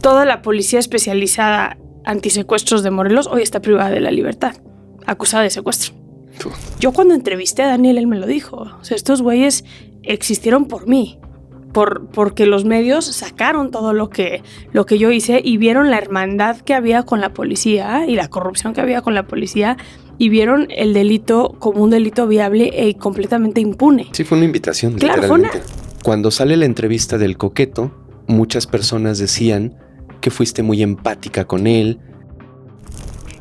toda la policía especializada antisecuestros de Morelos hoy está privada de la libertad, acusada de secuestro. Yo cuando entrevisté a Daniel, él me lo dijo. O sea, estos güeyes existieron por mí, porque los medios sacaron todo lo que yo hice y vieron la hermandad que había con la policía y la corrupción que había con la policía y vieron el delito como un delito viable e completamente impune. Sí, fue una invitación, claro, literalmente. Cuando sale la entrevista del Coqueto, muchas personas decían que fuiste muy empática con él.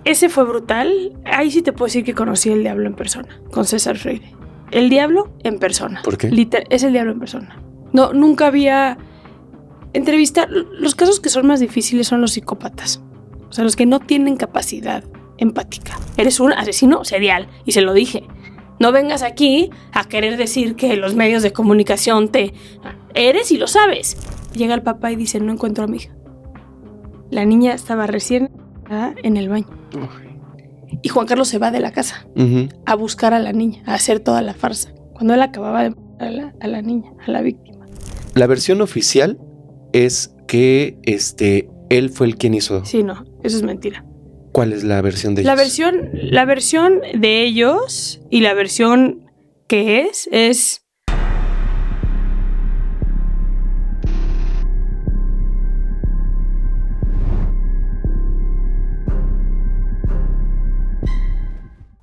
Ese fue brutal. Ahí sí te puedo decir que conocí el diablo en persona, con César Freire. El diablo en persona. ¿Por qué? Es el diablo en persona. No, nunca había entrevistar. Los casos que son más difíciles son los psicópatas. O sea, los que no tienen capacidad empática. Eres un asesino serial, y se lo dije. No vengas aquí a querer decir que los medios de comunicación eres y lo sabes. Llega el papá y dice, no encuentro a mi hija. La niña estaba recién en el baño. Y Juan Carlos se va de la casa a buscar a la niña, a hacer toda la farsa. Cuando él acababa de matar a la niña, a la víctima. La versión oficial es que él fue el quien hizo. Sí, no, eso es mentira. ¿Cuál es la versión de ellos? La versión de ellos y la versión que es...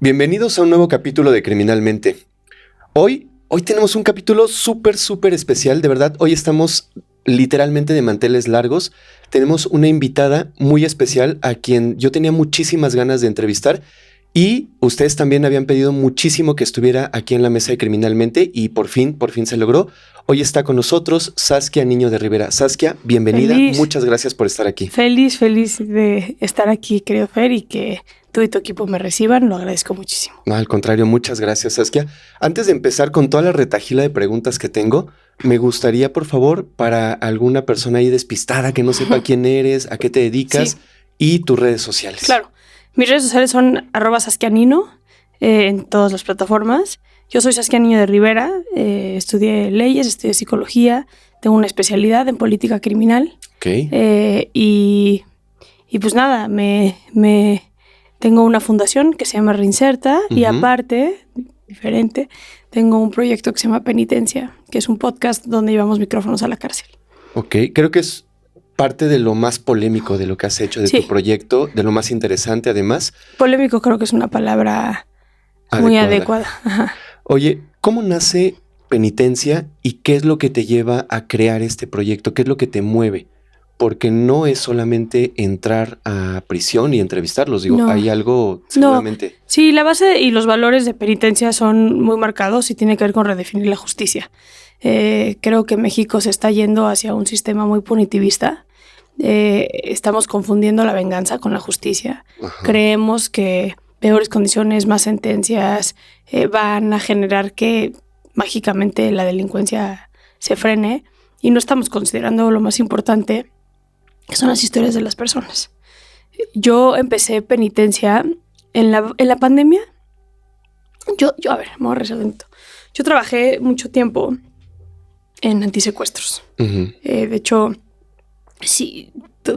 Bienvenidos a un nuevo capítulo de Criminalmente. Hoy tenemos un capítulo súper especial, de verdad. Hoy estamos literalmente de manteles largos. Tenemos una invitada muy especial a quien yo tenía muchísimas ganas de entrevistar y ustedes también habían pedido muchísimo que estuviera aquí en la mesa de Criminalmente y por fin se logró. Hoy está con nosotros Saskia Niño de Rivera. Saskia, bienvenida. Feliz. Muchas gracias por estar aquí. Feliz de estar aquí, querido Fer, y que tú y tu equipo me reciban, lo agradezco muchísimo. No, al contrario, muchas gracias, Saskia. Antes de empezar con toda la retahíla de preguntas que tengo, me gustaría, por favor, para alguna persona ahí despistada que no sepa quién eres, a qué te dedicas y tus redes sociales. Claro, mis redes sociales son @SaskiaNino en todas las plataformas. Yo soy Saskia Niño de Rivera, estudié leyes, estudié psicología, tengo una especialidad en política criminal. Okay. Y pues nada, tengo una fundación que se llama Reinserta y aparte, diferente, tengo un proyecto que se llama Penitencia, que es un podcast donde llevamos micrófonos a la cárcel. Ok, creo que es parte de lo más polémico de lo que has hecho de tu proyecto, de lo más interesante además. Polémico creo que es una palabra muy adecuada. Ajá. Oye, ¿cómo nace Penitencia y qué es lo que te lleva a crear este proyecto? ¿Qué es lo que te mueve? Porque no es solamente entrar a prisión y entrevistarlos, digo, hay algo seguramente. No. Sí, la base y los valores de Penitencia son muy marcados y tiene que ver con redefinir la justicia. Creo que México se está yendo hacia un sistema muy punitivista. Estamos confundiendo la venganza con la justicia. Ajá. Creemos que peores condiciones, más sentencias van a generar que mágicamente la delincuencia se frene y no estamos considerando lo más importante, que son las historias de las personas. Yo empecé Penitencia en la pandemia. A ver, me voy a resaltar. Yo trabajé mucho tiempo en antisecuestros. De hecho, sí,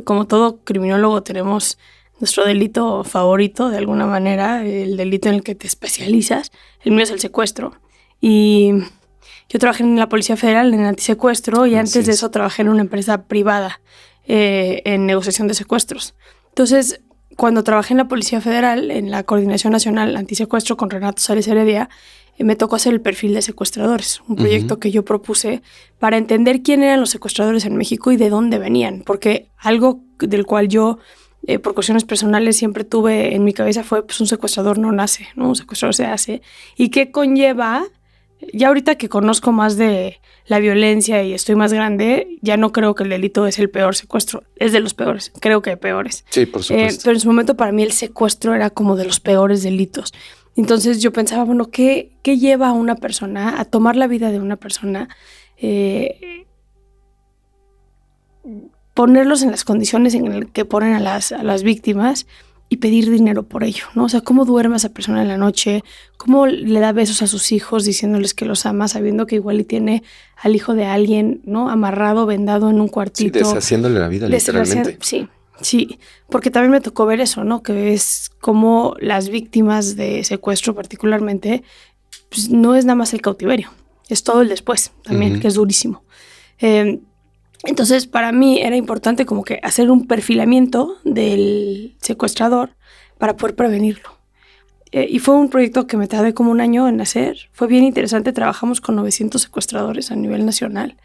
como todo criminólogo tenemos nuestro delito favorito, de alguna manera, el delito en el que te especializas. El mío es el secuestro. Y yo trabajé en la Policía Federal en antisecuestro y antes de eso trabajé en una empresa privada en negociación de secuestros. Entonces, cuando trabajé en la Policía Federal, en la Coordinación Nacional Antisecuestro con Renato Sales Heredia, me tocó hacer el perfil de secuestradores, un proyecto que yo propuse para entender quién eran los secuestradores en México y de dónde venían, porque algo del cual yo, por cuestiones personales, siempre tuve en mi cabeza fue, pues un secuestrador no nace, ¿no? Un secuestrador se hace. ¿Y qué conlleva? Ya ahorita que conozco más de la violencia y estoy más grande, ya no creo que el delito es el peor secuestro. Es de los peores, creo que peores. Sí, por supuesto. Pero en su momento para mí el secuestro era como de los peores delitos. Entonces yo pensaba, bueno, ¿qué lleva a una persona a tomar la vida de una persona? Ponerlos en las condiciones en las que ponen a las víctimas y pedir dinero por ello, ¿no? O sea, cómo duerme esa persona en la noche, cómo le da besos a sus hijos diciéndoles que los ama, sabiendo que igual y tiene al hijo de alguien, ¿no? Amarrado, vendado en un cuartito. Sí, deshaciéndole la vida, literalmente. Sí, porque también me tocó ver eso, ¿no? Que es como las víctimas de secuestro particularmente, pues no es nada más el cautiverio, es todo el después también, que es durísimo. Entonces, para mí era importante como que hacer un perfilamiento del secuestrador para poder prevenirlo. Y fue un proyecto que me tardé como un año en hacer. Fue bien interesante, trabajamos con 900 secuestradores a nivel nacional.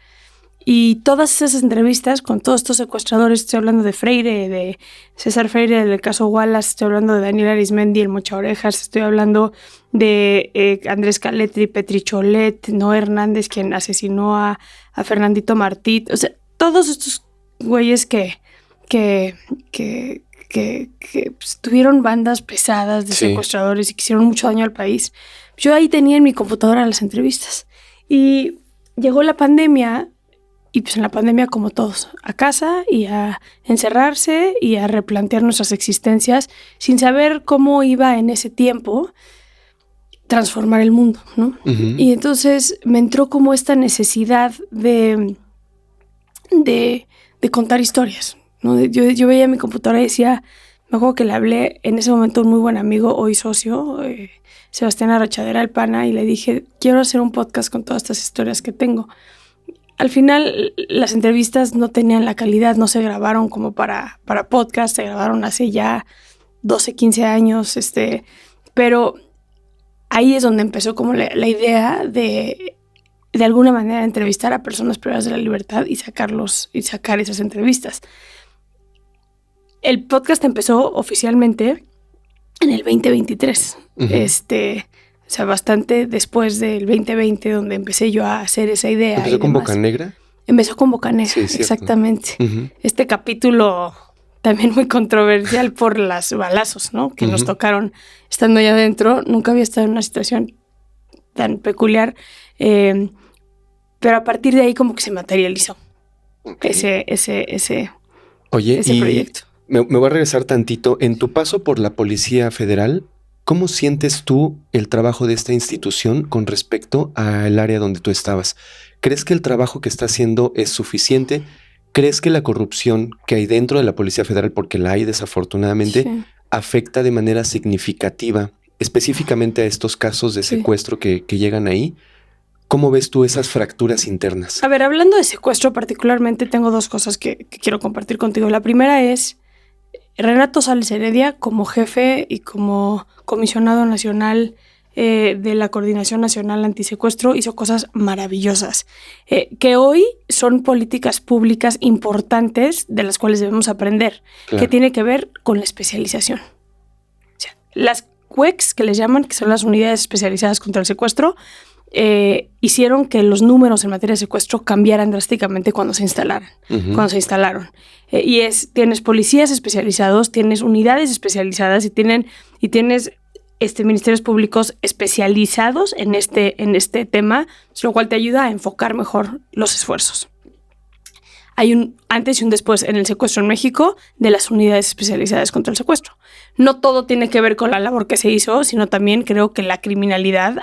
Y todas esas entrevistas con todos estos secuestradores, estoy hablando de Freire, de César Freire, del caso Wallace, estoy hablando de Daniel Arismendi, el Mocha Orejas, estoy hablando de Andrés Caletri, Petri Cholet, Noé Hernández, quien asesinó a Fernandito Martí. O sea, todos estos güeyes que pues, tuvieron bandas pesadas de secuestradores y que hicieron mucho daño al país. Yo ahí tenía en mi computadora las entrevistas. Y llegó la pandemia. Y pues en la pandemia, como todos, a casa y a encerrarse y a replantear nuestras existencias sin saber cómo iba en ese tiempo transformar el mundo, ¿no? Y entonces me entró como esta necesidad de contar historias, ¿no? Yo veía mi computadora y decía, me acuerdo que le hablé en ese momento a un muy buen amigo, hoy socio, Sebastián Arrachadera, el pana, y le dije, quiero hacer un podcast con todas estas historias que tengo. Al final, las entrevistas no tenían la calidad, no se grabaron como para podcast, se grabaron hace ya 12, 15 años, pero ahí es donde empezó como la idea de alguna manera entrevistar a personas privadas de la libertad y sacar esas entrevistas. El podcast empezó oficialmente en el 2023, o sea, bastante después del 2020, donde empecé yo a hacer esa idea. ¿Empezó con Bocanegra? Empezó con Bocanegra, sí, exactamente. Este capítulo también muy controversial por los balazos, ¿no? Que nos tocaron estando allá adentro. Nunca había estado en una situación tan peculiar. Pero a partir de ahí como que se materializó ese proyecto. Me voy a regresar tantito. En tu paso por la Policía Federal, ¿cómo sientes tú el trabajo de esta institución con respecto al área donde tú estabas? ¿Crees que el trabajo que está haciendo es suficiente? ¿Crees que la corrupción que hay dentro de la Policía Federal, porque la hay desafortunadamente, afecta de manera significativa específicamente a estos casos de secuestro que llegan ahí? ¿Cómo ves tú esas fracturas internas? A ver, hablando de secuestro particularmente, tengo dos cosas que quiero compartir contigo. La primera es Renato Sales Heredia, como jefe y como comisionado nacional de la Coordinación Nacional Antisecuestro, hizo cosas maravillosas, que hoy son políticas públicas importantes de las cuales debemos aprender, que tiene que ver con la especialización. O sea, las CUECs, que les llaman, que son las unidades especializadas contra el secuestro, hicieron que los números en materia de secuestro cambiaran drásticamente cuando se instalaron. Tienes policías especializados, tienes unidades especializadas y tienes ministerios públicos especializados en este tema, lo cual te ayuda a enfocar mejor los esfuerzos. Hay un antes y un después en el secuestro en México de las unidades especializadas contra el secuestro. No todo tiene que ver con la labor que se hizo, sino también creo que la criminalidad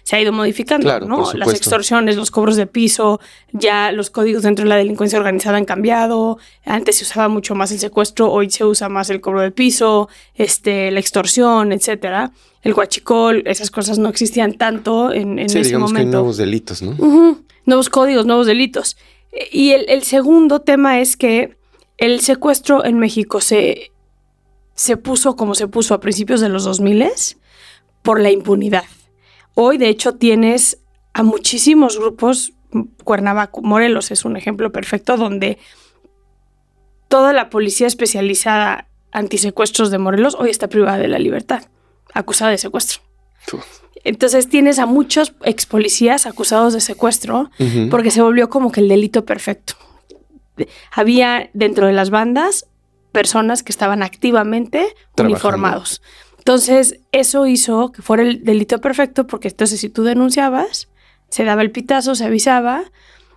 se ha ido modificando, claro, ¿no? Las extorsiones, los cobros de piso, ya los códigos dentro de la delincuencia organizada han cambiado. Antes se usaba mucho más el secuestro, hoy se usa más el cobro de piso, la extorsión, etcétera. El huachicol, esas cosas no existían tanto en ese digamos momento. Que hay nuevos delitos, ¿no? Nuevos códigos, nuevos delitos. Y el segundo tema es que el secuestro en México se puso como se puso a principios de los 2000 por la impunidad. Hoy, de hecho, tienes a muchísimos grupos. Cuernavaca, Morelos es un ejemplo perfecto, donde toda la policía especializada antisecuestros de Morelos hoy está privada de la libertad, acusada de secuestro. Entonces tienes a muchos ex policías acusados de secuestro porque se volvió como que el delito perfecto. Había dentro de las bandas personas que estaban activamente uniformados. Entonces eso hizo que fuera el delito perfecto, porque entonces si tú denunciabas, se daba el pitazo, se avisaba,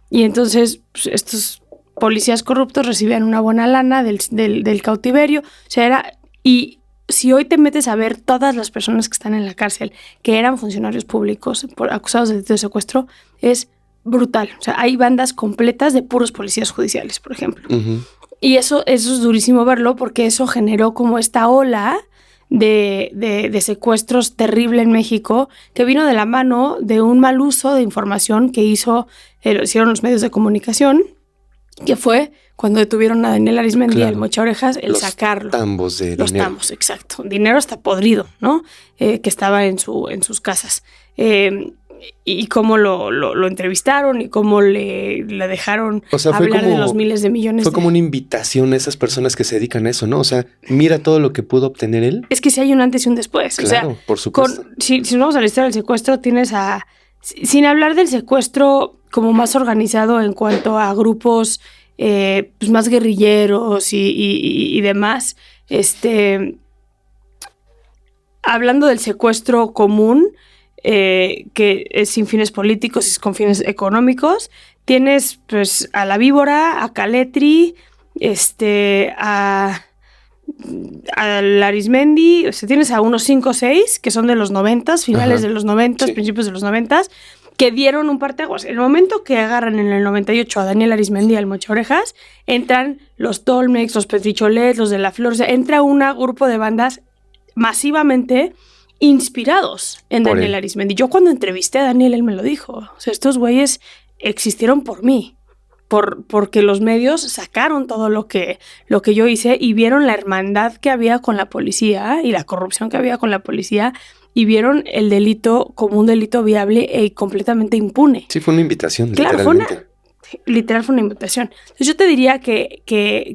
y entonces pues, estos policías corruptos recibían una buena lana del cautiverio. O sea, si hoy te metes a ver todas las personas que están en la cárcel, que eran funcionarios públicos acusados de delito de secuestro, es brutal. O sea, hay bandas completas de puros policías judiciales, por ejemplo. Uh-huh. Y eso es durísimo verlo porque eso generó como esta ola de secuestros terrible en México, que vino de la mano de un mal uso de información que hicieron los medios de comunicación, que fue cuando detuvieron a Daniel Arismendi y el Mocha Orejas, el sacarlo. Tambos de los dinero. Tambos, exacto. Dinero hasta podrido, ¿no? Que estaba en sus casas. Y cómo lo entrevistaron y cómo le dejaron hablar de los miles de millones. Fue como una invitación a esas personas que se dedican a eso, ¿no? O sea, mira todo lo que pudo obtener él. Es que sí hay un antes y un después. Claro, o sea, por supuesto. Si nos vamos a la historia del secuestro, tienes sin hablar del secuestro como más organizado en cuanto a grupos pues más guerrilleros y demás, hablando del secuestro común, que es sin fines políticos y con fines económicos, tienes pues a la Víbora, a Caletri, a Arismendi, o sea, tienes a unos 5 o 6 que son de los 90, finales de los 90, sí, principios de los 90, que dieron un parteaguas. El momento que agarran en el 98 a Daniel Arismendi y al Mocha Orejas, entran los Tolmex, los Petricholets, los de la Flor, o sea, entra un grupo de bandas masivamente inspirados en Daniel Arismendi. Yo cuando entrevisté a Daniel, él me lo dijo. O sea, estos güeyes existieron por mí. Porque los medios sacaron todo lo que yo hice y vieron la hermandad que había con la policía y la corrupción que había con la policía y vieron el delito como un delito viable e completamente impune. Sí, fue una invitación, claro, literalmente. Fue una invitación. Entonces yo te diría que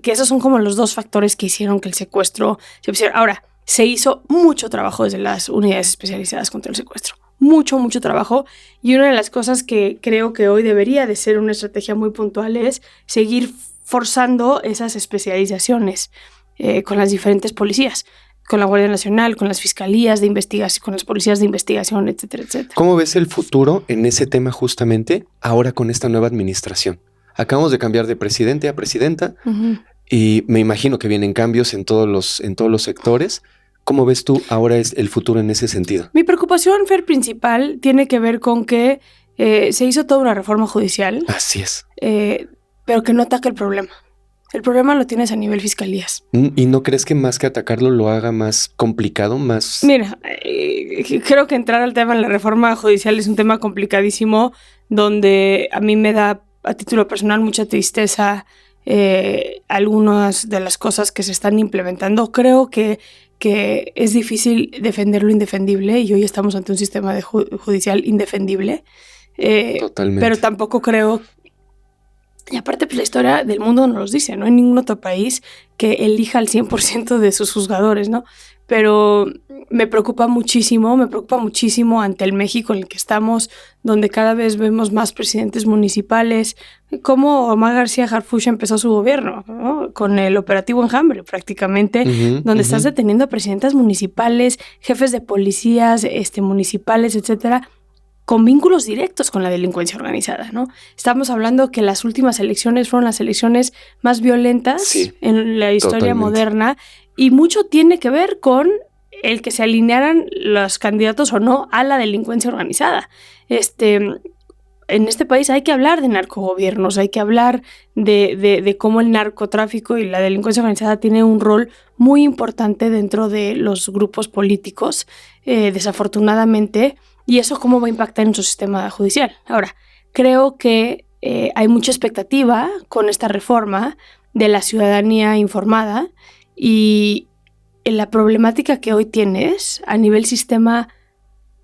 esos son como los dos factores que hicieron que el secuestro se pusiera. Ahora, se hizo mucho trabajo desde las unidades especializadas contra el secuestro. Mucho trabajo, y una de las cosas que creo que hoy debería de ser una estrategia muy puntual es seguir forzando esas especializaciones con las diferentes policías, con la Guardia Nacional, con las fiscalías de investigación, con las policías de investigación, etcétera, etcétera. ¿Cómo ves el futuro en ese tema justamente ahora con esta nueva administración? Acabamos de cambiar de presidente a presidenta y me imagino que vienen cambios en todos los sectores. ¿Cómo ves tú ahora es el futuro en ese sentido? Mi preocupación, Fer, principal tiene que ver con que se hizo toda una reforma judicial. Así es. Pero que no ataca el problema. El problema lo tienes a nivel fiscalías. ¿Y no crees que más que atacarlo lo haga más complicado, más...? Mira, creo que entrar al tema de la reforma judicial es un tema complicadísimo donde a mí me da, a título personal, mucha tristeza algunas de las cosas que se están implementando. Creo que es difícil defender lo indefendible y hoy estamos ante un sistema judicial indefendible. Totalmente. Pero tampoco creo... Y aparte, pues la historia del mundo nos los dice, no hay ningún otro país que elija al 100% de sus juzgadores, ¿no? Pero me preocupa muchísimo ante el México en el que estamos, donde cada vez vemos más presidentes municipales, como Omar García Harfuch empezó su gobierno, ¿no? Con el operativo Enjambre prácticamente, donde estás deteniendo a presidentas municipales, jefes de policías municipales, etcétera, con vínculos directos con la delincuencia organizada, ¿no? Estamos hablando que las últimas elecciones fueron las elecciones más violentas en la historia moderna y mucho tiene que ver con el que se alinearan los candidatos o no a la delincuencia organizada. En este país hay que hablar de narcogobiernos, hay que hablar de cómo el narcotráfico y la delincuencia organizada tiene un rol muy importante dentro de los grupos políticos, desafortunadamente, y eso cómo va a impactar en su sistema judicial. Ahora, creo que hay mucha expectativa con esta reforma de la ciudadanía informada y la problemática que hoy tienes a nivel sistema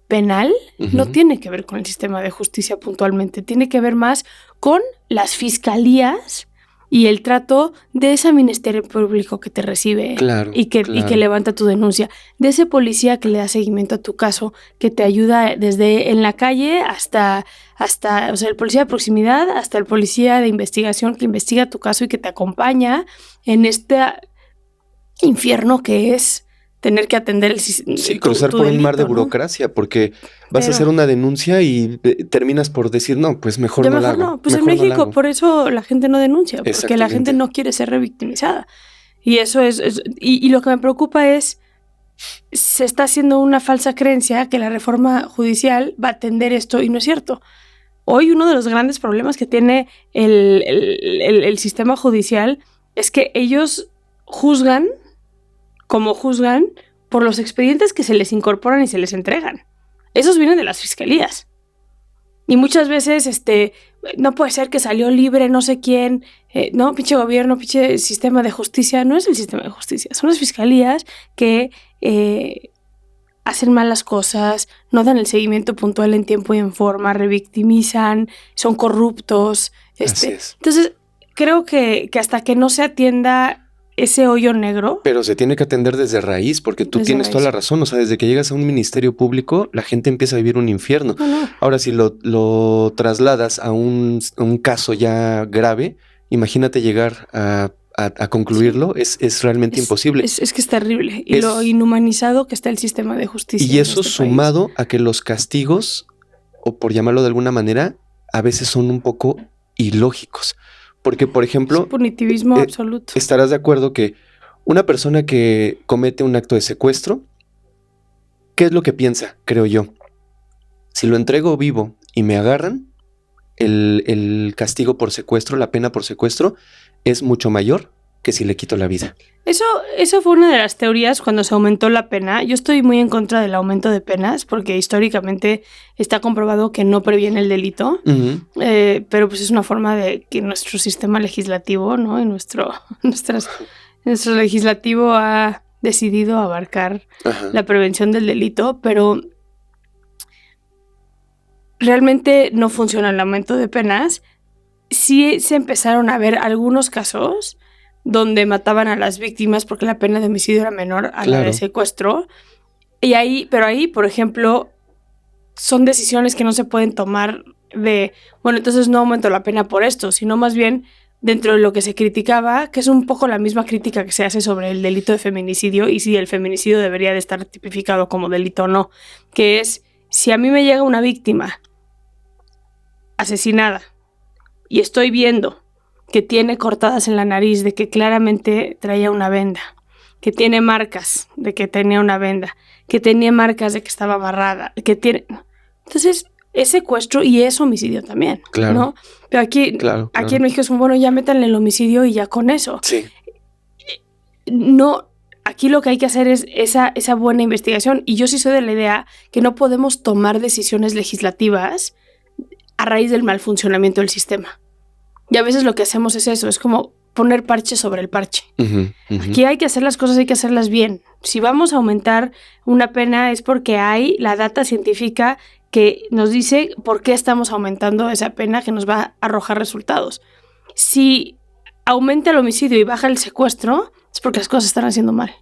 penal no tiene que ver con el sistema de justicia puntualmente, tiene que ver más con las fiscalías y el trato de ese ministerio público que te recibe y que levanta tu denuncia, de ese policía que le da seguimiento a tu caso, que te ayuda desde en la calle hasta o sea, el policía de proximidad hasta el policía de investigación que investiga tu caso y que te acompaña en este infierno que es tener que atender el sistema. Sí, cruzar por un mar de burocracia, porque vas a hacer una denuncia y terminas por decir, no, pues mejor no la hago. No, pues en México por eso la gente no denuncia, porque la gente no quiere ser revictimizada. Y eso es y lo que me preocupa es se está haciendo una falsa creencia que la reforma judicial va a atender esto y no es cierto. Hoy uno de los grandes problemas que tiene el sistema judicial es que ellos juzgan por los expedientes que se les incorporan y se les entregan. Esos vienen de las fiscalías. Y muchas veces, no puede ser que salió libre no sé quién, no, pinche gobierno, pinche sistema de justicia. No es el sistema de justicia, son las fiscalías que hacen malas cosas, no dan el seguimiento puntual en tiempo y en forma, revictimizan, son corruptos. Así es. Entonces, creo que hasta que no se atienda ese hoyo negro. Pero se tiene que atender desde raíz, porque tú tienes toda la razón. O sea, desde que llegas a un ministerio público, la gente empieza a vivir un infierno. No. Ahora, si lo trasladas a un caso ya grave, imagínate llegar a concluirlo, es realmente imposible. Es que es terrible. Y lo inhumanizado que está el sistema de justicia. Y eso sumado a que los castigos, o por llamarlo de alguna manera, a veces son un poco ilógicos. Porque, por ejemplo, es punitivismo absoluto. Estarás de acuerdo que una persona que comete un acto de secuestro, ¿qué es lo que piensa? Creo yo. Si lo entrego vivo y me agarran, el castigo por secuestro, la pena por secuestro, es mucho mayor que si le quito la vida. Eso fue una de las teorías cuando se aumentó la pena. Yo estoy muy en contra del aumento de penas porque históricamente está comprobado que no previene el delito. Uh-huh. Pero pues es una forma de que nuestro sistema legislativo, ¿no? Y nuestro legislativo ha decidido abarcar la prevención del delito, pero realmente no funciona el aumento de penas. Sí se empezaron a ver algunos casos donde mataban a las víctimas porque la pena de homicidio era menor a la de secuestro. Pero ahí, por ejemplo, son decisiones que no se pueden tomar entonces no aumento la pena por esto, sino más bien dentro de lo que se criticaba, que es un poco la misma crítica que se hace sobre el delito de feminicidio y si el feminicidio debería de estar tipificado como delito o no, que es, si a mí me llega una víctima asesinada y estoy viendo que tiene cortadas en la nariz, de que claramente traía una venda, que tiene marcas de que tenía una venda, que tenía marcas de que estaba amarrada, Entonces, es secuestro y es homicidio también, claro, ¿no? Pero aquí en México es como, bueno, ya métanle el homicidio y ya con eso. Sí. No, aquí lo que hay que hacer es esa buena investigación. Y yo sí soy de la idea que no podemos tomar decisiones legislativas a raíz del mal funcionamiento del sistema. Y a veces lo que hacemos es eso, es como poner parche sobre el parche. Uh-huh, uh-huh. Aquí hay que hacer las cosas, hay que hacerlas bien. Si vamos a aumentar una pena es porque hay la data científica que nos dice por qué estamos aumentando esa pena que nos va a arrojar resultados. Si aumenta el homicidio y baja el secuestro, es porque las cosas están haciendo mal.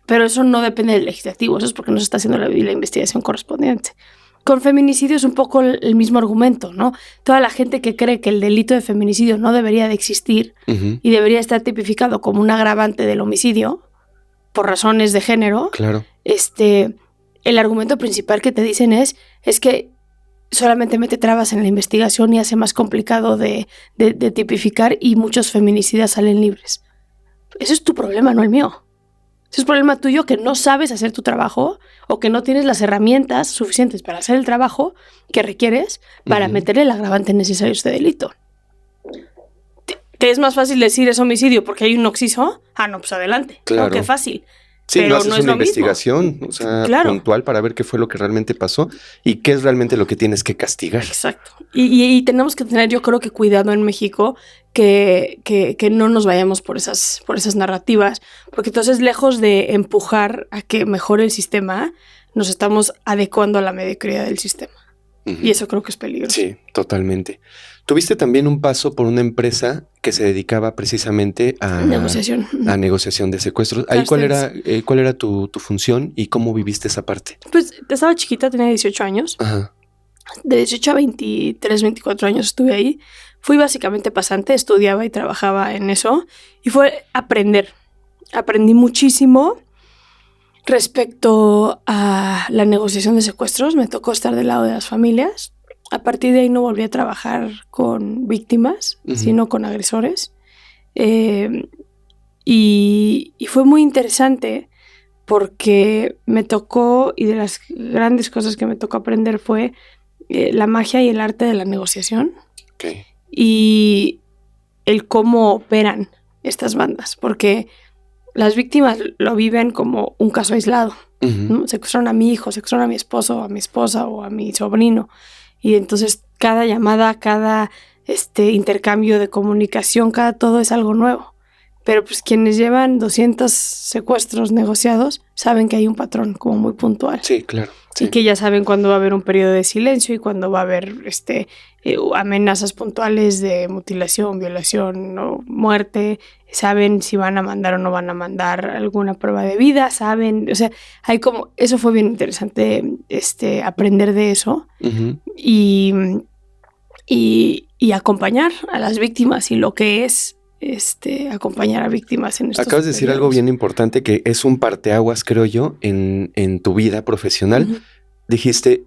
Pero eso no depende del legislativo, eso es porque no se está haciendo la investigación correspondiente. Con feminicidio es un poco el mismo argumento, ¿no? Toda la gente que cree que el delito de feminicidio no debería de existir uh-huh. y debería estar tipificado como un agravante del homicidio por razones de género, claro. El argumento principal que te dicen es que solamente mete trabas en la investigación y hace más complicado de tipificar y muchos feminicidas salen libres. Ese es tu problema, no el mío. Ese es problema tuyo que no sabes hacer tu trabajo o que no tienes las herramientas suficientes para hacer el trabajo que requieres para uh-huh. meterle el agravante necesario a este delito. ¿Te es más fácil decir es homicidio porque hay un occiso? Ah, no, pues adelante. Claro. No, qué fácil. Sí, pero no haces no es una lo investigación, mismo. O sea, claro. puntual para ver qué fue lo que realmente pasó y qué es realmente lo que tienes que castigar. Exacto. Y tenemos que tener, yo creo que cuidado en México que no nos vayamos por esas narrativas, porque entonces lejos de empujar a que mejore el sistema, nos estamos adecuando a la mediocridad del sistema. Uh-huh. Y eso creo que es peligroso. Sí, totalmente. Tuviste también un paso por una empresa que se dedicaba precisamente a negociación de secuestros. Ahí, ¿cuál era tu función y cómo viviste esa parte? Pues estaba chiquita, tenía 18 años. Ajá. De 18 a 23, 24 años estuve ahí. Fui básicamente pasante, estudiaba y trabajaba en eso. Y fue aprender. Aprendí muchísimo respecto a la negociación de secuestros. Me tocó estar del lado de las familias. A partir de ahí no volví a trabajar con víctimas, uh-huh. sino con agresores. Y fue muy interesante porque me tocó, y de las grandes cosas que me tocó aprender fue la magia y el arte de la negociación. Okay. Y el cómo operan estas bandas, porque las víctimas lo viven como un caso aislado. ¿No? Secuestraron a mi hijo, secuestraron a mi esposo, a mi esposa o a mi sobrino. Y entonces cada llamada, cada intercambio de comunicación, cada todo es algo nuevo. Pero pues quienes llevan 200 secuestros negociados saben que hay un patrón como muy puntual. Sí, claro. Sí. Y que ya saben cuándo va a haber un periodo de silencio y cuándo va a haber amenazas puntuales de mutilación, violación o muerte. Saben si van a mandar o no van a mandar alguna prueba de vida. Saben, o sea, hay como... Eso fue bien interesante, aprender de eso. Y acompañar a las víctimas y lo que es acompañar a víctimas en estos Acabas de decir algo bien importante que es un parteaguas, creo yo, en tu vida profesional. Dijiste,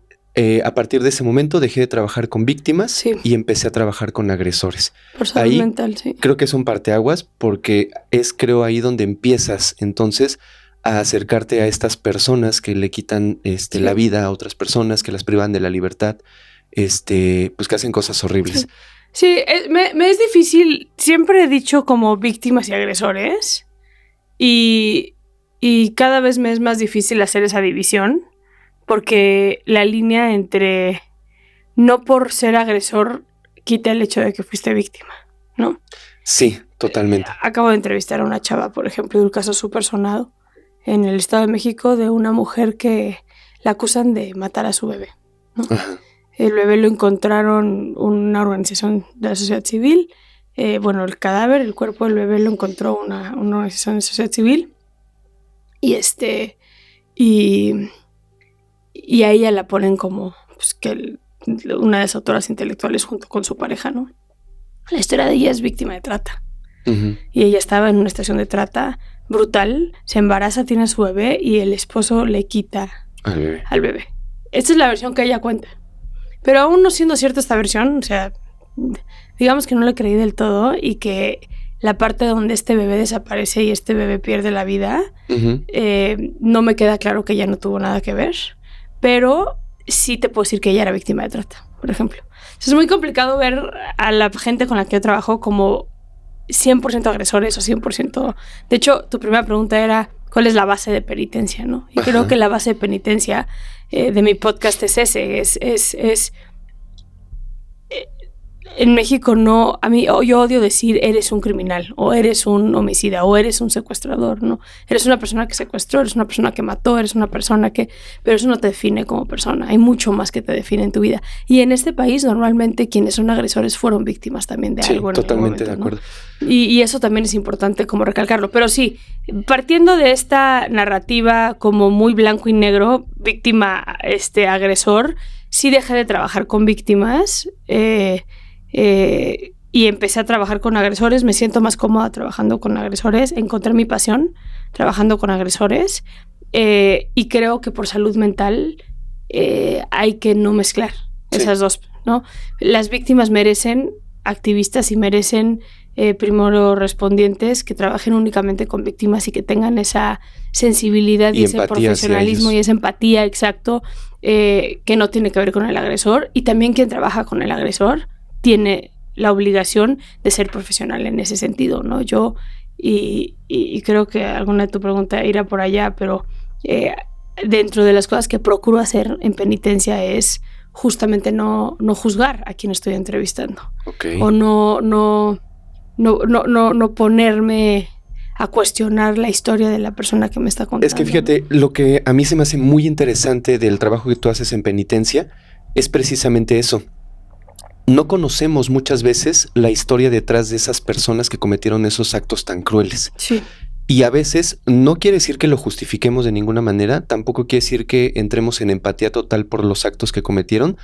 a partir de ese momento dejé de trabajar con víctimas y empecé a trabajar con agresores. Por salud mental, sí. Creo que es un parteaguas porque es, creo, ahí donde empiezas entonces a acercarte a estas personas que le quitan la vida a otras personas, que las privan de la libertad, pues que hacen cosas horribles. Sí, me es difícil. Siempre he dicho como víctimas y agresores. Y cada vez me es más difícil hacer esa división. Porque la línea entre no por ser agresor quita el hecho de que fuiste víctima, ¿no? Sí, totalmente. Acabo de entrevistar a una chava, por ejemplo, de un caso súper sonado en el Estado de México de una mujer que la acusan de matar a su bebé, ¿no? Ajá. El bebé lo encontraron una organización de la sociedad civil. El cadáver, el cuerpo del bebé lo encontró una organización de sociedad civil. Y a ella la ponen como pues, una de las autoras intelectuales junto con su pareja, ¿no? La historia de ella es víctima de trata. Y ella estaba en una estación de trata brutal, se embaraza, tiene a su bebé y el esposo le quita al bebé. Esta es la versión que ella cuenta. Pero aún no siendo cierta esta versión, o sea, digamos que no le creí del todo y que la parte donde este bebé desaparece y este bebé pierde la vida, no me queda claro que ella no tuvo nada que ver, pero sí te puedo decir que ella era víctima de trata, por ejemplo. Entonces es muy complicado ver a la gente con la que yo trabajo como 100% agresores o 100%... De hecho, tu primera pregunta era ¿cuál es la base de penitencia, no? Y creo que la base de penitencia de mi podcast es ese, en México no, yo odio decir eres un criminal, o eres un homicida, o eres un secuestrador, ¿no? Eres una persona que secuestró, eres una persona que mató, eres una persona que... Pero eso no te define como persona, hay mucho más que te define en tu vida. Y en este país normalmente quienes son agresores fueron víctimas también de algo en algún momento, de acuerdo. ¿no? Y eso también es importante como recalcarlo. Pero sí, partiendo de esta narrativa como muy blanco y negro, víctima, agresor, sí dejé de trabajar con víctimas, y empecé a trabajar con agresores. Me siento más cómoda trabajando con agresores. Encontré mi pasión trabajando con agresores. Y creo que por salud mental hay que no mezclar esas dos, ¿no? Las víctimas merecen activistas y merecen primero respondientes que trabajen únicamente con víctimas y que tengan esa sensibilidad y ese profesionalismo y esa empatía, exacto, que no tiene que ver con el agresor. Y también quien trabaja con el agresor tiene la obligación de ser profesional en ese sentido, ¿no? Yo, y creo que alguna de tu pregunta irá por allá, pero dentro de las cosas que procuro hacer en penitencia es justamente no juzgar a quien estoy entrevistando. Okay. O no ponerme a cuestionar la historia de la persona que me está contando. Es que fíjate, lo que a mí se me hace muy interesante del trabajo que tú haces en penitencia es precisamente eso. No conocemos muchas veces la historia detrás de esas personas que cometieron esos actos tan crueles. Sí. Y a veces no quiere decir que lo justifiquemos de ninguna manera, tampoco quiere decir que entremos en empatía total por los actos que cometieron,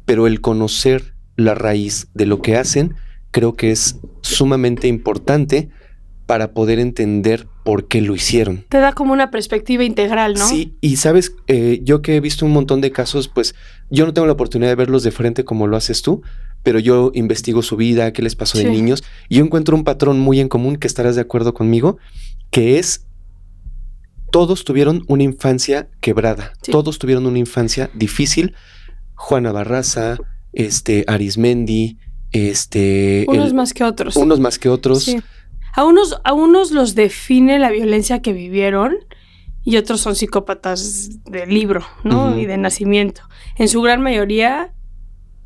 pero el conocer la raíz de lo que hacen creo que es sumamente importante para poder entender por qué lo hicieron. Te da como una perspectiva integral, ¿no? Sí, y sabes, yo que he visto un montón de casos, pues yo no tengo la oportunidad de verlos de frente como lo haces tú, pero yo investigo su vida, qué les pasó de niños, y yo encuentro un patrón muy en común que estarás de acuerdo conmigo, que es todos tuvieron una infancia quebrada, Sí. todos tuvieron una infancia difícil. Juana Barraza, Arismendi, Unos más que otros. unos más que otros. Sí. A unos los define la violencia que vivieron y otros son psicópatas de libro, ¿no? Ujú. Y de nacimiento. En su gran mayoría,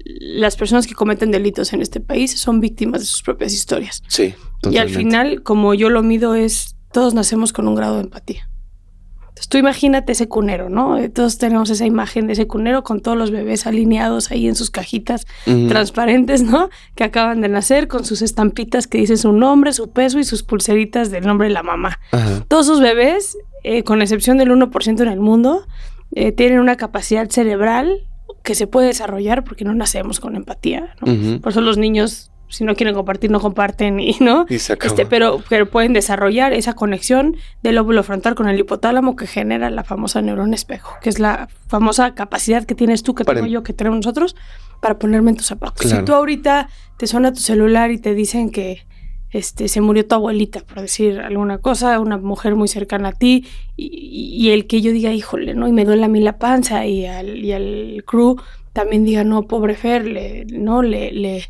las personas que cometen delitos en este país son víctimas de sus propias historias. Sí, totalmente. Y al final, como yo lo mido, todos nacemos con un grado de empatía. Entonces tú imagínate ese cunero, ¿no? Todos tenemos esa imagen de ese cunero con todos los bebés alineados ahí en sus cajitas transparentes, ¿no? Que acaban de nacer con sus estampitas que dicen su nombre, su peso y sus pulseritas del nombre de la mamá. Ajá. Todos esos bebés, con excepción del 1% en el mundo, tienen una capacidad cerebral que se puede desarrollar porque no nacemos con empatía, ¿no? Ujú. Por eso los niños, si no quieren compartir, no comparten, ¿no? Y se acabó. Pero pueden desarrollar esa conexión del lóbulo frontal con el hipotálamo que genera la famosa neurona espejo, que es la famosa capacidad que tienes tú, que tengo yo, que tenemos nosotros, para ponerme en tus zapatos. Claro. Si tú ahorita te suena tu celular y te dicen que se murió tu abuelita, por decir alguna cosa, una mujer muy cercana a ti, y el que yo diga, híjole, ¿no? Y me duele a mí la panza, y al crew también diga, no, pobre Fer, le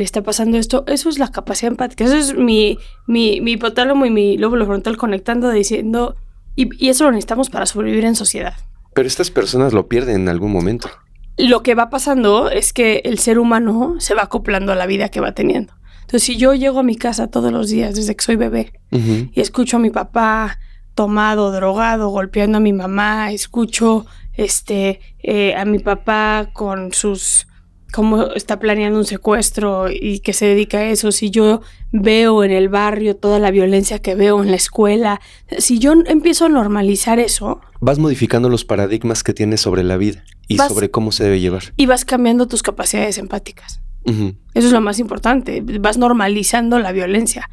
está pasando esto. Eso es la capacidad empática. Eso es mi hipotálamo y mi lóbulo frontal conectando, diciendo, y eso lo necesitamos para sobrevivir en sociedad. Pero estas personas lo pierden en algún momento. Lo que va pasando es que el ser humano se va acoplando a la vida que va teniendo. Entonces, si yo llego a mi casa todos los días desde que soy bebé Ujú. y escucho a mi papá tomado, drogado, golpeando a mi mamá, escucho a mi papá con cómo está planeando un secuestro y que se dedica a eso, si yo veo en el barrio toda la violencia que veo en la escuela, si yo empiezo a normalizar eso, Vas modificando los paradigmas que tienes sobre la vida y sobre cómo se debe llevar. Y vas cambiando tus capacidades empáticas. Ujú. Eso es lo más importante. Vas normalizando la violencia.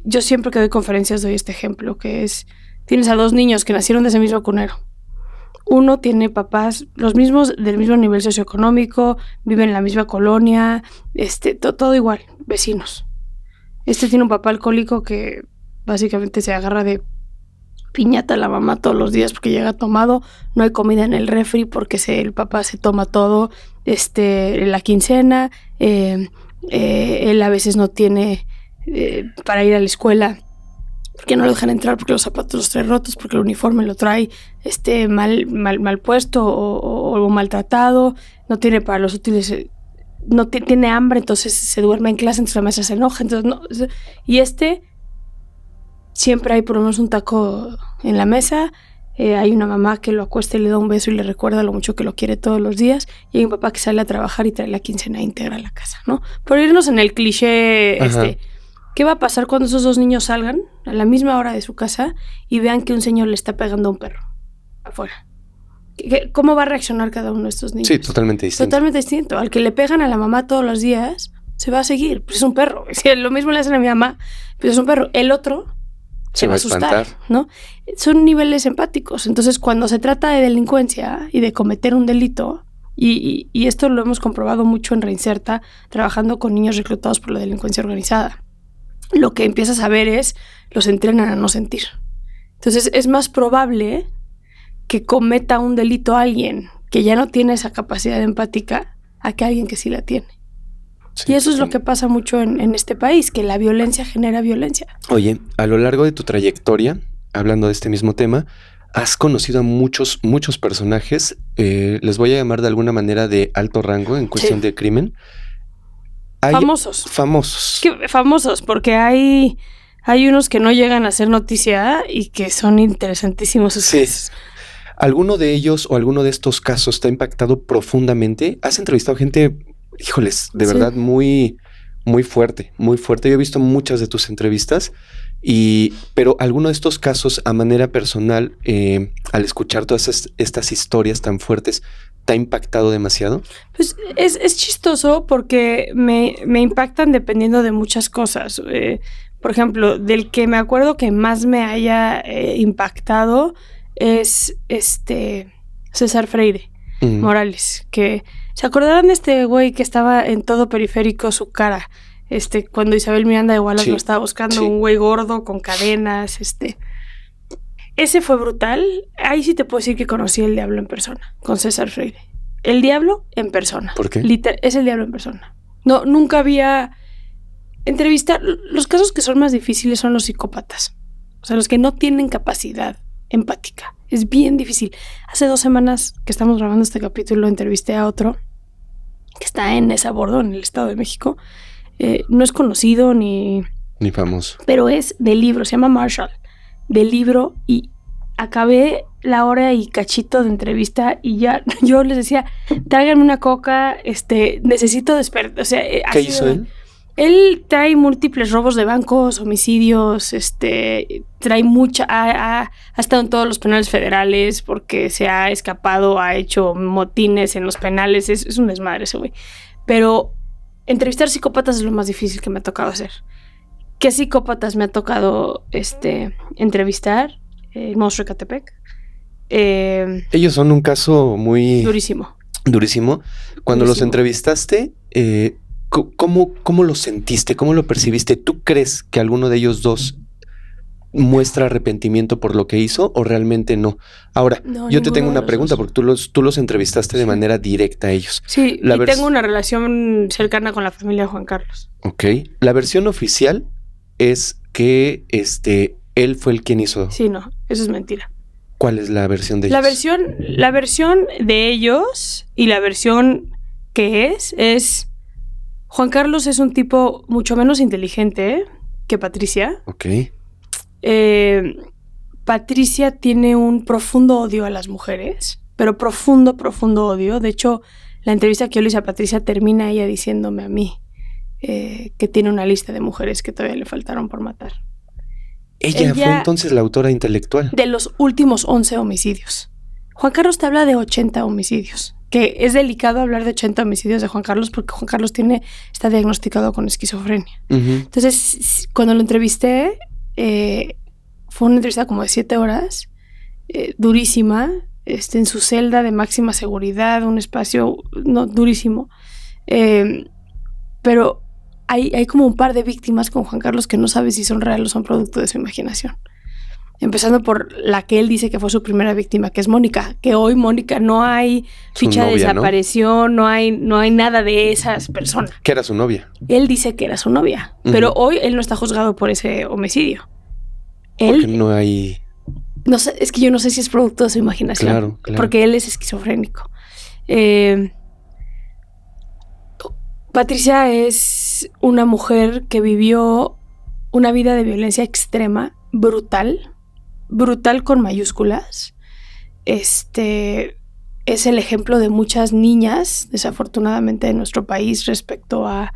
Yo siempre que doy conferencias doy este ejemplo, que es, tienes a 2 niños que nacieron de ese mismo cunero. Uno tiene papás los mismos, del mismo nivel socioeconómico, viven en la misma colonia, todo igual, vecinos. Tiene un papá alcohólico que básicamente se agarra de piñata a la mamá todos los días porque llega tomado, no hay comida en el refri porque el papá se toma todo la quincena, él a veces no tiene para ir a la escuela porque no lo dejan entrar, porque los zapatos los trae rotos, porque el uniforme lo trae mal puesto o maltratado, no tiene para los útiles, no tiene hambre, entonces se duerme en clase, entonces la maestra se enoja, entonces no, y siempre hay por lo menos un taco en la mesa, hay una mamá que lo acuesta y le da un beso y le recuerda lo mucho que lo quiere todos los días, y hay un papá que sale a trabajar y trae la quincena íntegra a la casa, ¿no? Por irnos en el cliché, ¿qué va a pasar cuando esos 2 niños salgan a la misma hora de su casa y vean que un señor le está pegando a un perro afuera? ¿Cómo va a reaccionar cada uno de estos niños? Sí, totalmente distinto. Totalmente distinto. Al que le pegan a la mamá todos los días, se va a seguir, pues es un perro. Lo mismo le hacen a mi mamá, pues es un perro. El otro se va a asustar, ¿no? Son niveles empáticos. Entonces, cuando se trata de delincuencia y de cometer un delito, y esto lo hemos comprobado mucho en Reinserta, trabajando con niños reclutados por la delincuencia organizada, lo que empiezas a ver es, los entrenan a no sentir. Entonces, es más probable que cometa un delito alguien que ya no tiene esa capacidad empática a que alguien que sí la tiene. Sí, y eso es lo que pasa mucho en este país, que la violencia genera violencia. Oye, a lo largo de tu trayectoria, hablando de este mismo tema, has conocido a muchos personajes, les voy a llamar de alguna manera de alto rango en cuestión de crimen. Famosos. Famosos, porque hay unos que no llegan a ser noticia y que son interesantísimos sus casos. ¿Alguno de ellos o alguno de estos casos te ha impactado profundamente? ¿Has entrevistado gente, híjoles, de verdad muy, muy fuerte, muy fuerte? Yo he visto muchas de tus entrevistas, pero alguno de estos casos a manera personal, al escuchar todas estas historias tan fuertes, ¿te ha impactado demasiado? Pues es chistoso porque me impactan dependiendo de muchas cosas. Por ejemplo, del que me acuerdo que más me haya impactado es César Freire Morales, que ¿se acordarán de este güey que estaba en todo periférico su cara? Cuando Isabel Miranda de Wallace lo estaba buscando, un güey gordo con cadenas, ese fue brutal. Ahí sí te puedo decir que conocí el diablo en persona, con César Freire. El diablo en persona. ¿Por qué? Es el diablo en persona. No, nunca había entrevistar. Los casos que son más difíciles son los psicópatas. O sea, los que no tienen capacidad empática. Es bien difícil. Hace 2 semanas que estamos grabando este capítulo, entrevisté a otro que está en ese bordo, en el Estado de México. No es conocido ni famoso. Pero es de libro, se llama Marshall. De libro, y acabé la hora y cachito de entrevista y ya yo les decía, tráiganme una coca, necesito despertar. O sea, ¿qué hizo él? Él trae múltiples robos de bancos, homicidios, trae ha estado en todos los penales federales porque se ha escapado, ha hecho motines en los penales, es un desmadre ese güey. Pero entrevistar psicópatas es lo más difícil que me ha tocado hacer. ¿Qué psicópatas me ha tocado entrevistar? El monstruo de Ecatepec. Ellos son un caso muy... Durísimo. Cuando los entrevistaste, ¿cómo lo sentiste? ¿Cómo lo percibiste? ¿Tú crees que alguno de ellos dos muestra arrepentimiento por lo que hizo o realmente no? Ahora, yo te tengo una pregunta porque tú los entrevistaste de manera directa a ellos. Sí, tengo una relación cercana con la familia de Juan Carlos. Ok. La versión oficial es que él fue el quien hizo. Sí, no, eso es mentira. ¿Cuál es la versión de ellos? La versión de ellos y la versión que es Juan Carlos es un tipo mucho menos inteligente que Patricia. Ok. Patricia tiene un profundo odio a las mujeres, pero profundo odio. De hecho, la entrevista que yo le hice a Patricia termina ella diciéndome a mí que tiene una lista de mujeres que todavía le faltaron por matar. Ella fue entonces la autora intelectual. De los últimos 11 homicidios. Juan Carlos te habla de 80 homicidios. Que es delicado hablar de 80 homicidios de Juan Carlos porque Juan Carlos está diagnosticado con esquizofrenia. Uh-huh. Entonces, cuando lo entrevisté, fue una entrevista como de 7 horas, durísima, en su celda de máxima seguridad, un espacio durísimo. Pero hay como un par de víctimas con Juan Carlos que no sabe si son reales o son producto de su imaginación. Empezando por la que él dice que fue su primera víctima, que es Mónica. Que hoy Mónica no hay ficha de desaparición, ¿no? No hay nada de esas personas. Que era su novia. Él dice que era su novia, pero hoy él no está juzgado por ese homicidio. Porque no hay... No sé, es que yo no sé si es producto de su imaginación. Claro. Porque él es esquizofrénico. Patricia es una mujer que vivió una vida de violencia extrema, brutal con mayúsculas. Es el ejemplo de muchas niñas, desafortunadamente, de nuestro país respecto a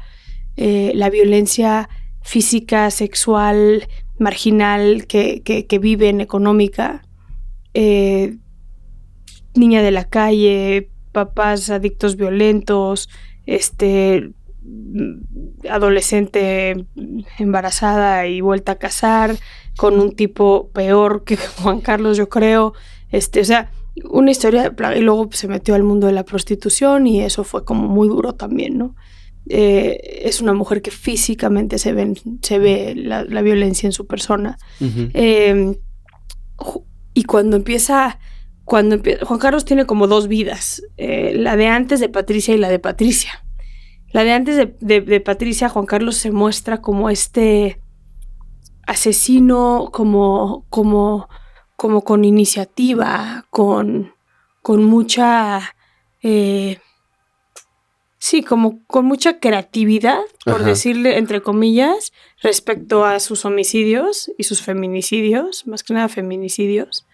la violencia física, sexual, marginal que viven, económica. Niña de la calle, papás adictos violentos, adolescente embarazada y vuelta a casar con un tipo peor que Juan Carlos, yo creo. O sea, una historia, y luego se metió al mundo de la prostitución y eso fue como muy duro también, ¿no? Es una mujer que físicamente se ve la violencia en su persona. Uh-huh. Y cuando empieza Juan Carlos tiene como 2 vidas, la de antes de Patricia y la de Patricia. La de antes de Patricia, Juan Carlos se muestra como asesino, como con iniciativa, con mucha... como con mucha creatividad, por decirle, entre comillas, respecto a sus homicidios y sus feminicidios, más que nada feminicidios.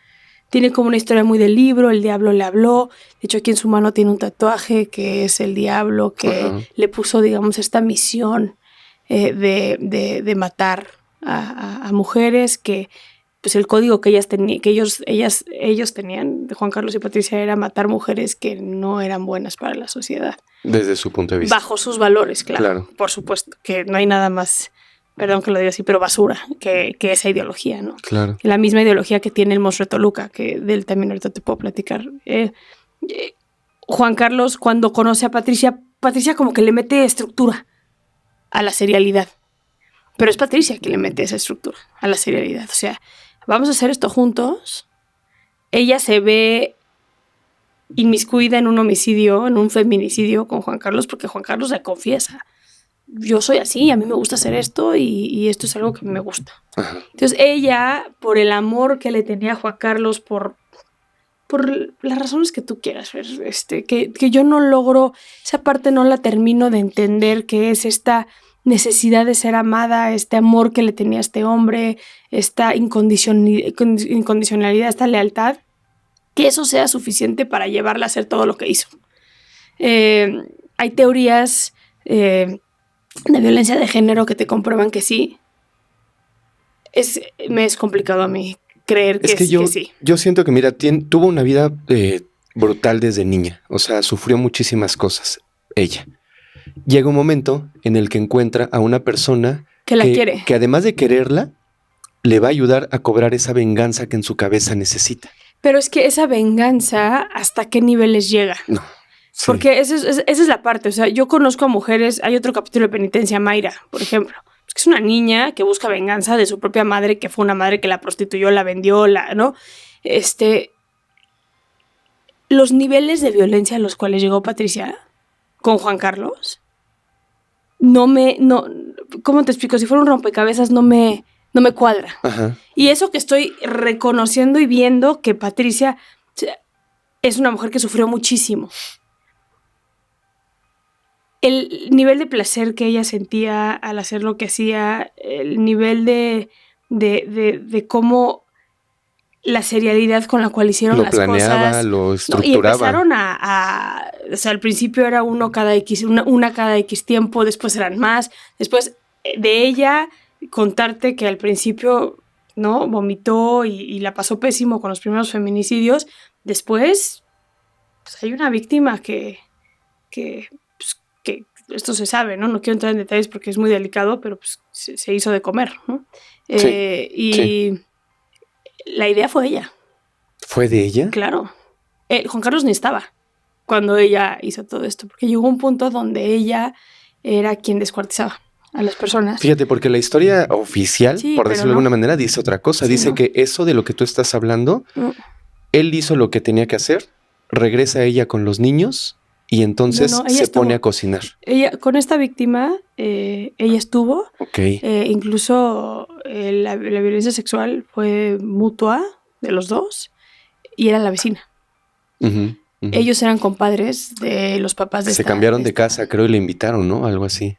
Tiene como una historia muy del libro, el diablo le habló. De hecho, aquí en su mano tiene un tatuaje que es el diablo, que le puso, digamos, esta misión de matar a mujeres, que pues el código que ellos tenían, de Juan Carlos y Patricia, era matar mujeres que no eran buenas para la sociedad. Desde su punto de vista. Bajo sus valores, claro. Por supuesto, que no hay nada más... Perdón que lo diga así, pero basura, que esa ideología, ¿no? Claro. La misma ideología que tiene el monstruo de Toluca, que de él también ahorita te puedo platicar. Juan Carlos, cuando conoce a Patricia como que le mete estructura a la serialidad. Pero es Patricia que le mete esa estructura a la serialidad. O sea, vamos a hacer esto juntos. Ella se ve inmiscuida en un homicidio, en un feminicidio con Juan Carlos, porque Juan Carlos le confiesa. Yo soy así, a mí me gusta hacer esto y esto es algo que me gusta. Ajá. Entonces ella, por el amor que le tenía a Juan Carlos, por las razones que tú quieras, que yo no logro, esa parte no la termino de entender, que es esta necesidad de ser amada, este amor que le tenía a este hombre, esta incondicionalidad, esta lealtad, que eso sea suficiente para llevarla a hacer todo lo que hizo. Hay teorías de violencia de género que te comprueban que sí. Me es complicado a mí creer que sí. Yo siento que, mira, tuvo una vida brutal desde niña. O sea, sufrió muchísimas cosas, ella. Llega un momento en el que encuentra a una persona que la quiere. Que además de quererla, le va a ayudar a cobrar esa venganza que en su cabeza necesita. Pero es que esa venganza, ¿hasta qué niveles llega? No. Sí. Porque esa es la parte. O sea, yo conozco a mujeres, hay otro capítulo de Penitencia, Mayra, por ejemplo. Es una niña que busca venganza de su propia madre, que fue una madre que la prostituyó, la vendió, ¿no? Los niveles de violencia a los cuales llegó Patricia con Juan Carlos, ¿cómo te explico? Si fuera un rompecabezas, no me cuadra. Ajá. Y eso que estoy reconociendo y viendo que Patricia es una mujer que sufrió muchísimo. El nivel de placer que ella sentía al hacer lo que hacía, el nivel de cómo la serialidad con la cual hicieron las cosas. Lo planeaba, lo estructuraba. Y empezaron o sea, al principio era una cada X tiempo, después eran más. Después de ella, contarte que al principio, ¿no? Vomitó y la pasó pésimo con los primeros feminicidios. Después, pues hay una víctima que esto se sabe, ¿no? No quiero entrar en detalles porque es muy delicado, pero pues se hizo de comer, ¿no? Sí. La idea fue ella. ¿Fue de ella? Claro. Juan Carlos ni estaba cuando ella hizo todo esto, porque llegó un punto donde ella era quien descuartizaba a las personas. Fíjate, porque la historia oficial, por decirlo de alguna manera, dice otra cosa. Sí, dice que eso de lo que tú estás hablando, él hizo lo que tenía que hacer, regresa ella con los niños y entonces se pone a cocinar. Ella, con esta víctima, ella estuvo. Okay. Incluso la violencia sexual fue mutua de los dos y era la vecina. Uh-huh. Ellos eran compadres de los papás de Se cambiaron de casa, creo, y le invitaron, ¿no? Algo así.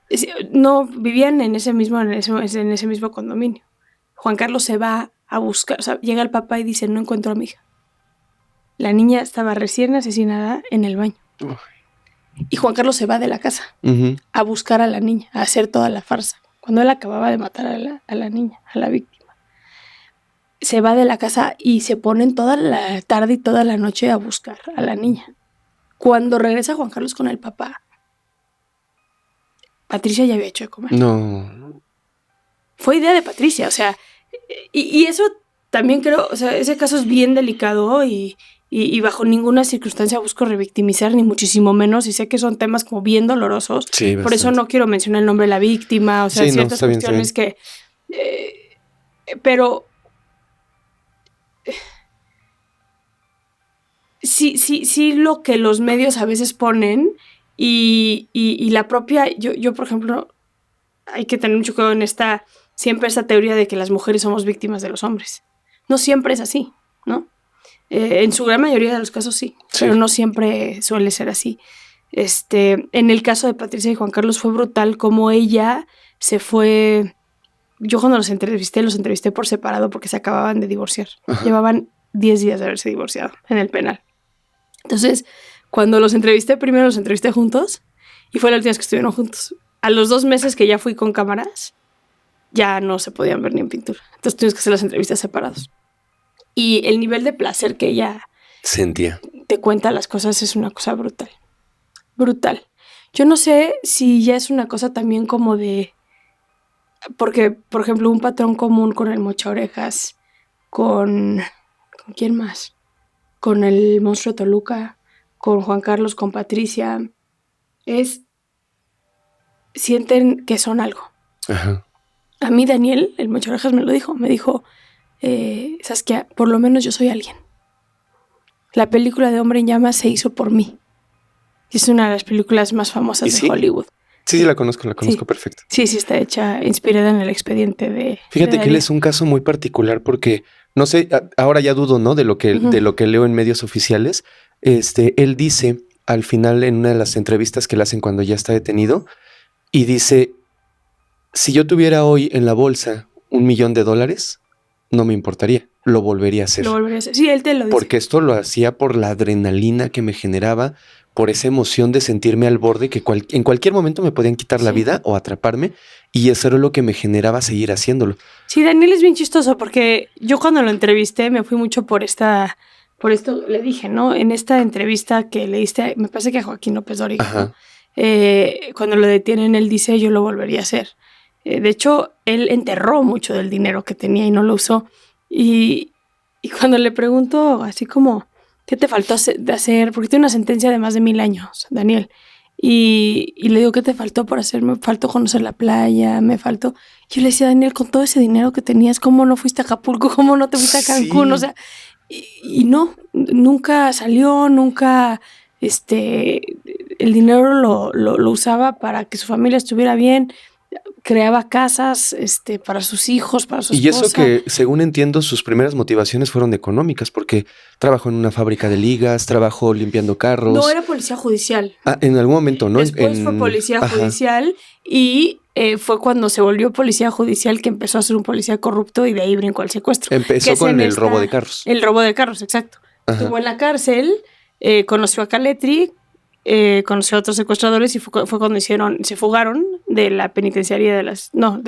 No, vivían en ese mismo condominio. Juan Carlos se va a buscar, o sea, llega el papá y dice, no encuentro a mi hija. La niña estaba recién asesinada en el baño. Uy. Y Juan Carlos se va de la casa a buscar a la niña, a hacer toda la farsa. Cuando él acababa de matar a la niña, a la víctima. Se va de la casa y se ponen toda la tarde y toda la noche a buscar a la niña. Cuando regresa Juan Carlos con el papá, Patricia ya había hecho de comer. No. Fue idea de Patricia, o sea, y eso también creo, o sea, ese caso es bien delicado y bajo ninguna circunstancia busco revictimizar, ni muchísimo menos, y sé que son temas como bien dolorosos. Sí, por eso no quiero mencionar el nombre de la víctima, o sea, sí, ciertas cuestiones bien. Pero sí lo que los medios a veces ponen y la propia, yo por ejemplo, hay que tener mucho cuidado en siempre esta teoría de que las mujeres somos víctimas de los hombres. No siempre es así, ¿no? En su gran mayoría de los casos sí, pero no siempre suele ser así. En el caso de Patricia y Juan Carlos fue brutal como ella se fue. Yo cuando los entrevisté por separado porque se acababan de divorciar. Ajá. Llevaban 10 días de haberse divorciado en el penal. Entonces, cuando los entrevisté, primero los entrevisté juntos y fue la última vez que estuvieron juntos. A los 2 meses que ya fui con cámaras, ya no se podían ver ni en pintura. Entonces tuvimos que hacer las entrevistas separados. Y el nivel de placer que ella sentía, te cuenta las cosas, es una cosa brutal. Brutal. Yo no sé si ya es una cosa también como de... Porque, por ejemplo, un patrón común con el Mocha Orejas, ¿con quién más? Con el Monstruo de Toluca, con Juan Carlos, con Patricia, sienten que son algo. Ajá. A mí Daniel, el Mocha Orejas, me lo dijo. Me dijo, Saskia, por lo menos yo soy alguien. La película de Hombre en Llamas se hizo por mí. Es una de las películas más famosas de Hollywood. Sí, la conozco perfecto. Sí, está hecha, inspirada en el expediente de... Fíjate que él es un caso muy particular porque, no sé, ahora ya dudo, ¿no? De lo que leo en medios oficiales. Él dice al final en una de las entrevistas que le hacen cuando ya está detenido, y dice, si yo tuviera hoy en la bolsa $1,000,000, no me importaría, lo volvería a hacer. Sí, él te lo dice. Porque esto lo hacía por la adrenalina que me generaba, por esa emoción de sentirme al borde que en cualquier momento me podían quitar la vida o atraparme, y eso era lo que me generaba seguir haciéndolo. Sí, Daniel es bien chistoso porque yo cuando lo entrevisté me fui mucho por esto le dije, ¿no? En esta entrevista que le diste, me parece que a Joaquín López Dóriga, ¿no? Cuando lo detienen, él dice, yo lo volvería a hacer. De hecho, él enterró mucho del dinero que tenía y no lo usó. Y cuando le pregunto así como, ¿qué te faltó de hacer? Porque tiene una sentencia de más de 1,000 años, Daniel. Y le digo, ¿qué te faltó por hacer? Me faltó conocer la playa, me faltó... Yo le decía, Daniel, con todo ese dinero que tenías, ¿cómo no fuiste a Acapulco? ¿Cómo no te fuiste a Cancún? O sea, y no, nunca salió, nunca... el dinero lo usaba para que su familia estuviera bien, creaba casas para sus hijos, para su esposa. Y eso que, según entiendo, sus primeras motivaciones fueron económicas, porque trabajó en una fábrica de ligas, trabajó limpiando carros. No, era policía judicial. En algún momento, ¿no? Después fue policía judicial y fue cuando se volvió policía judicial que empezó a ser un policía corrupto y de ahí brincó al secuestro. Empezó con el robo de carros. El robo de carros, exacto. Estuvo en la cárcel, conoció a Caletri, conoció a otros secuestradores y fue cuando se fugaron de la penitenciaria del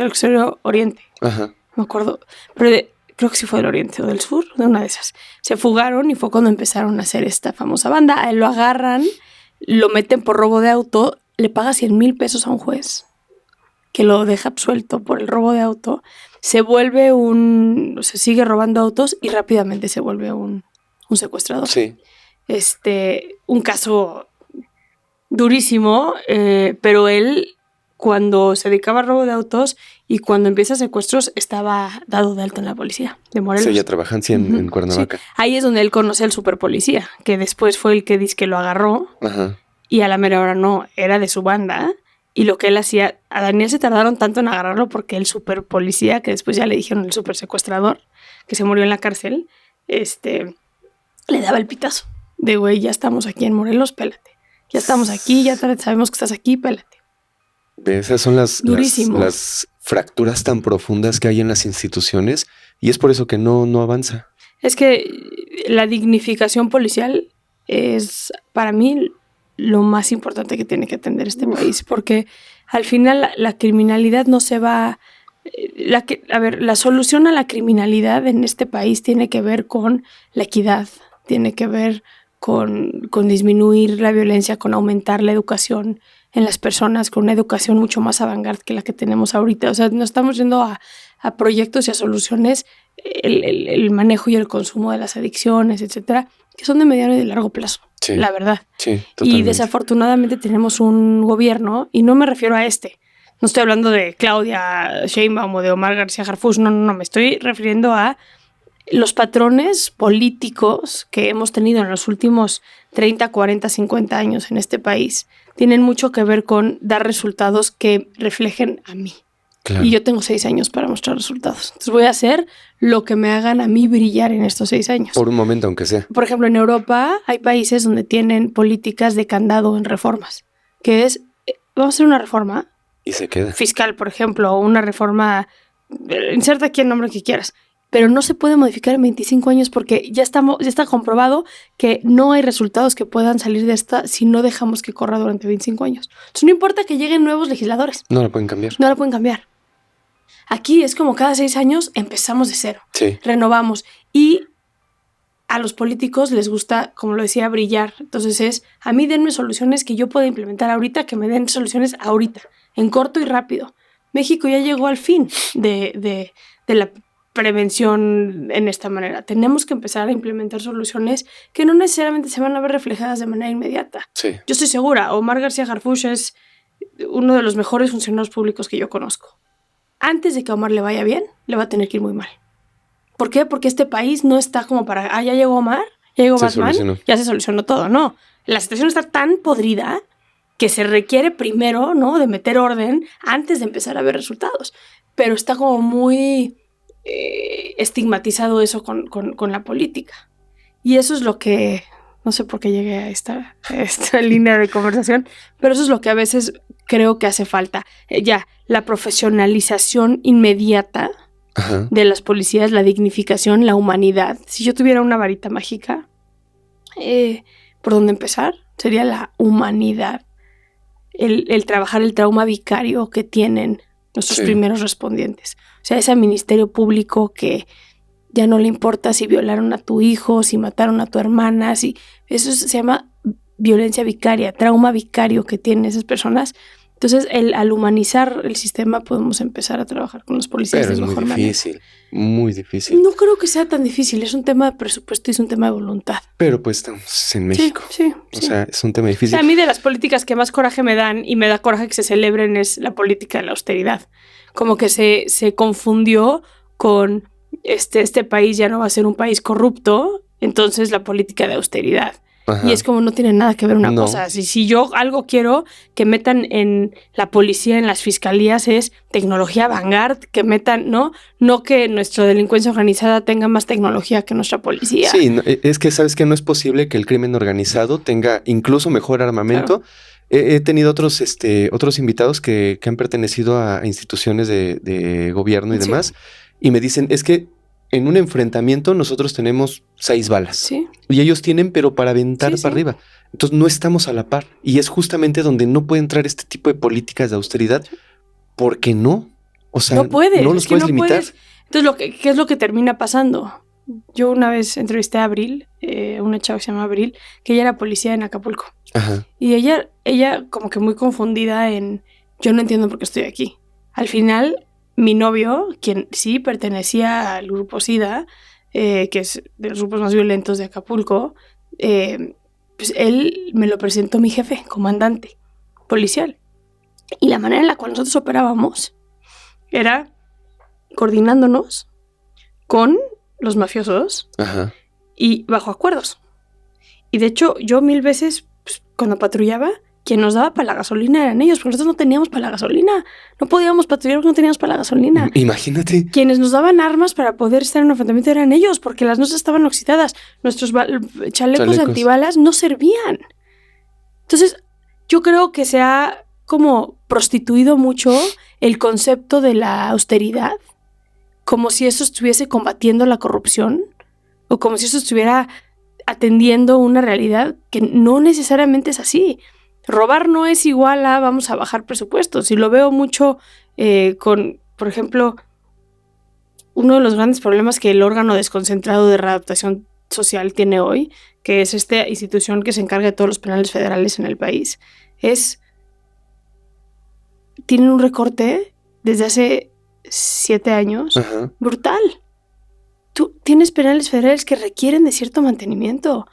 Exterior Oriente. Ajá. Me acuerdo, pero creo que sí fue del Oriente o del Sur, de una de esas. Se fugaron y fue cuando empezaron a hacer esta famosa banda. A él lo agarran, lo meten por robo de auto, le paga 100,000 pesos a un juez que lo deja absuelto por el robo de auto. Se vuelve se sigue robando autos y rápidamente se vuelve un secuestrador. Sí. Un caso durísimo, pero él, cuando se dedicaba al robo de autos y cuando empieza secuestros, estaba dado de alta en la policía de Morelos. Sí, ya trabajan en Cuernavaca. Sí. Ahí es donde él conoce al superpolicía, que después fue el que dice que lo agarró. Ajá. Y a la mera hora no, era de su banda. Y lo que él hacía, a Daniel se tardaron tanto en agarrarlo porque el superpolicía, que después ya le dijeron el supersecuestrador, que se murió en la cárcel, le daba el pitazo de, güey, ya estamos aquí en Morelos, pélate. Ya estamos aquí, ya sabemos que estás aquí, pélate. Esas son las fracturas tan profundas que hay en las instituciones y es por eso que no avanza. Es que la dignificación policial es, para mí, lo más importante que tiene que atender este país, porque al final la criminalidad no se va... la solución a la criminalidad en este país tiene que ver con la equidad, tiene que ver con disminuir la violencia, con aumentar la educación en las personas, con una educación mucho más avant-garde que la que tenemos ahorita. O sea, no estamos yendo a proyectos y a soluciones, el manejo y el consumo de las adicciones, etcétera, que son de mediano y de largo plazo, sí, la verdad. Sí, totalmente. Y desafortunadamente tenemos un gobierno, y no me refiero a no estoy hablando de Claudia Sheinbaum o de Omar García Harfuch, no, me estoy refiriendo a los patrones políticos que hemos tenido en los últimos 30, 40, 50 años en este país. Tienen mucho que ver con dar resultados que reflejen a mí. Claro. Y yo tengo 6 años para mostrar resultados. Entonces voy a hacer lo que me hagan a mí brillar en estos 6 años. Por un momento, aunque sea. Por ejemplo, en Europa hay países donde tienen políticas de candado en reformas, que es, vamos a hacer una reforma. Y se queda. Fiscal, por ejemplo, o una reforma, inserta aquí el nombre que quieras, pero no se puede modificar en 25 años porque ya está comprobado que no hay resultados que puedan salir de esta si no dejamos que corra durante 25 años. Entonces no importa que lleguen nuevos legisladores. No la pueden cambiar. No la pueden cambiar. Aquí es como cada 6 años empezamos de cero. Sí. Renovamos. Y a los políticos les gusta, como lo decía, brillar. Entonces a mí denme soluciones que yo pueda implementar ahorita, que me den soluciones ahorita, en corto y rápido. México ya llegó al fin de la prevención en esta manera. Tenemos que empezar a implementar soluciones que no necesariamente se van a ver reflejadas de manera inmediata. Sí. Yo estoy segura, Omar García Harfuch es uno de los mejores funcionarios públicos que yo conozco. Antes de que a Omar le vaya bien, le va a tener que ir muy mal. ¿Por qué? Porque este país no está como para, ya llegó Omar, ya llegó Batman, ya se solucionó todo. No, la situación está tan podrida que se requiere primero, ¿no?, de meter orden antes de empezar a ver resultados. Pero está como muy estigmatizado eso con la política. Y eso es lo que, no sé por qué llegué a esta línea de conversación, pero eso es lo que a veces creo que hace falta. Ya, la profesionalización inmediata de las policías, la dignificación, la humanidad. Si yo tuviera una varita mágica, ¿por dónde empezar? Sería la humanidad. El trabajar el trauma vicario que tienen nuestros primeros respondientes. O sea, ese ministerio público que ya no le importa si violaron a tu hijo, si mataron a tu hermana, si eso se llama violencia vicaria, trauma vicario que tienen esas personas. Entonces, al humanizar el sistema podemos empezar a trabajar con los policías de mejor manera. Pero es muy difícil. No creo que sea tan difícil, es un tema de presupuesto y es un tema de voluntad. Pero pues estamos en México. Sí. O sea, es un tema difícil. O sea, a mí de las políticas que más coraje me dan y me da coraje que se celebren es la política de la austeridad. Como que se confundió con este país ya no va a ser un país corrupto, entonces la política de austeridad. Ajá. Y es como no tiene nada que ver una cosa. Si yo algo quiero que metan en la policía, en las fiscalías, es tecnología vanguard, que metan, ¿no? No que nuestra delincuencia organizada tenga más tecnología que nuestra policía. Sí, es que sabes que no es posible que el crimen organizado tenga incluso mejor armamento. Claro. He tenido otros invitados que han pertenecido a instituciones de gobierno y demás, y me dicen, es que en un enfrentamiento nosotros tenemos 6 balas. Sí. Y ellos tienen, pero para aventar para arriba. Entonces no estamos a la par. Y es justamente donde no puede entrar este tipo de políticas de austeridad. Porque no. O sea, no los puedes limitar. Entonces, ¿qué es lo que termina pasando? Yo una vez entrevisté a Abril, una chava que se llama Abril, que ella era policía en Acapulco. Ajá. Y ella como que muy confundida en, yo no entiendo por qué estoy aquí. Al final, mi novio, quien sí pertenecía al grupo SIDA, que es de los grupos más violentos de Acapulco, pues él me lo presentó mi jefe, comandante policial. Y la manera en la cual nosotros operábamos era coordinándonos con los mafiosos. Ajá. Y bajo acuerdos. Y de hecho, yo 1000 veces, pues, cuando patrullaba, quien nos daba para la gasolina eran ellos, porque nosotros no teníamos para la gasolina. No podíamos patrullar porque no teníamos para la gasolina. Imagínate. Quienes nos daban armas para poder estar en un enfrentamiento eran ellos, porque las nuestras estaban oxidadas. Nuestros chalecos antibalas no servían. Entonces, yo creo que se ha como prostituido mucho el concepto de la austeridad, como si eso estuviese combatiendo la corrupción, o como si eso estuviera atendiendo una realidad que no necesariamente es así. Robar no es igual a vamos a bajar presupuestos. Y lo veo mucho con, por ejemplo, uno de los grandes problemas que el órgano desconcentrado de readaptación social tiene hoy, que es esta institución que se encarga de todos los penales federales en el país, tienen un recorte desde hace 7 años. Ajá. Brutal. Tú tienes penales federales que requieren de cierto mantenimiento.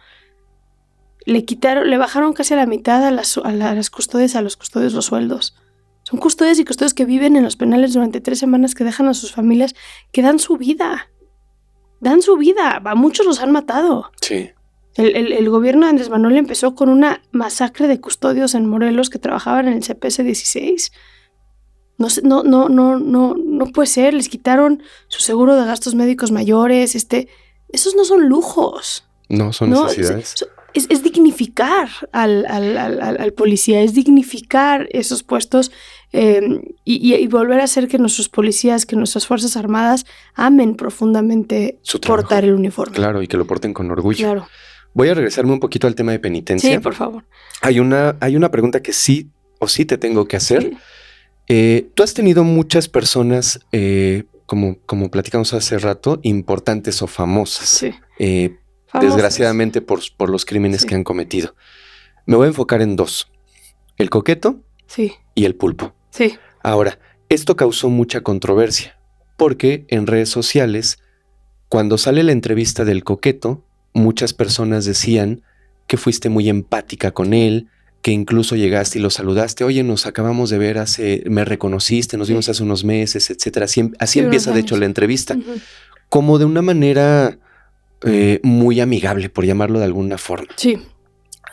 Le bajaron casi a la mitad a las custodias, a los custodios los sueldos. Son custodias y custodios que viven en los penales durante 3 semanas, que dejan a sus familias, que dan su vida. Dan su vida. A muchos los han matado. Sí. El gobierno de Andrés Manuel empezó con una masacre de custodios en Morelos que trabajaban en el CPS 16. No puede ser. Les quitaron su seguro de gastos médicos mayores. Esos no son lujos. No, son necesidades. Es dignificar al policía, es dignificar esos puestos y volver a hacer que nuestros policías, que nuestras Fuerzas Armadas amen profundamente portar el uniforme. Claro, y que lo porten con orgullo. Claro. Voy a regresarme un poquito al tema de penitencia. Sí, por favor. Hay una pregunta que sí o sí te tengo que hacer. Sí. Tú has tenido muchas personas, como platicamos hace rato, importantes o famosas. Sí. Desgraciadamente por los crímenes que han cometido. Me voy a enfocar en 2. El Coqueto y el Pulpo. Sí. Ahora, esto causó mucha controversia porque en redes sociales, cuando sale la entrevista del Coqueto, muchas personas decían que fuiste muy empática con él, que incluso llegaste y lo saludaste. Oye, nos acabamos de ver me reconociste, nos vimos hace unos meses, etcétera. Así empieza, de hecho, la entrevista. Uh-huh. como de una manera muy amigable, por llamarlo de alguna forma. Sí.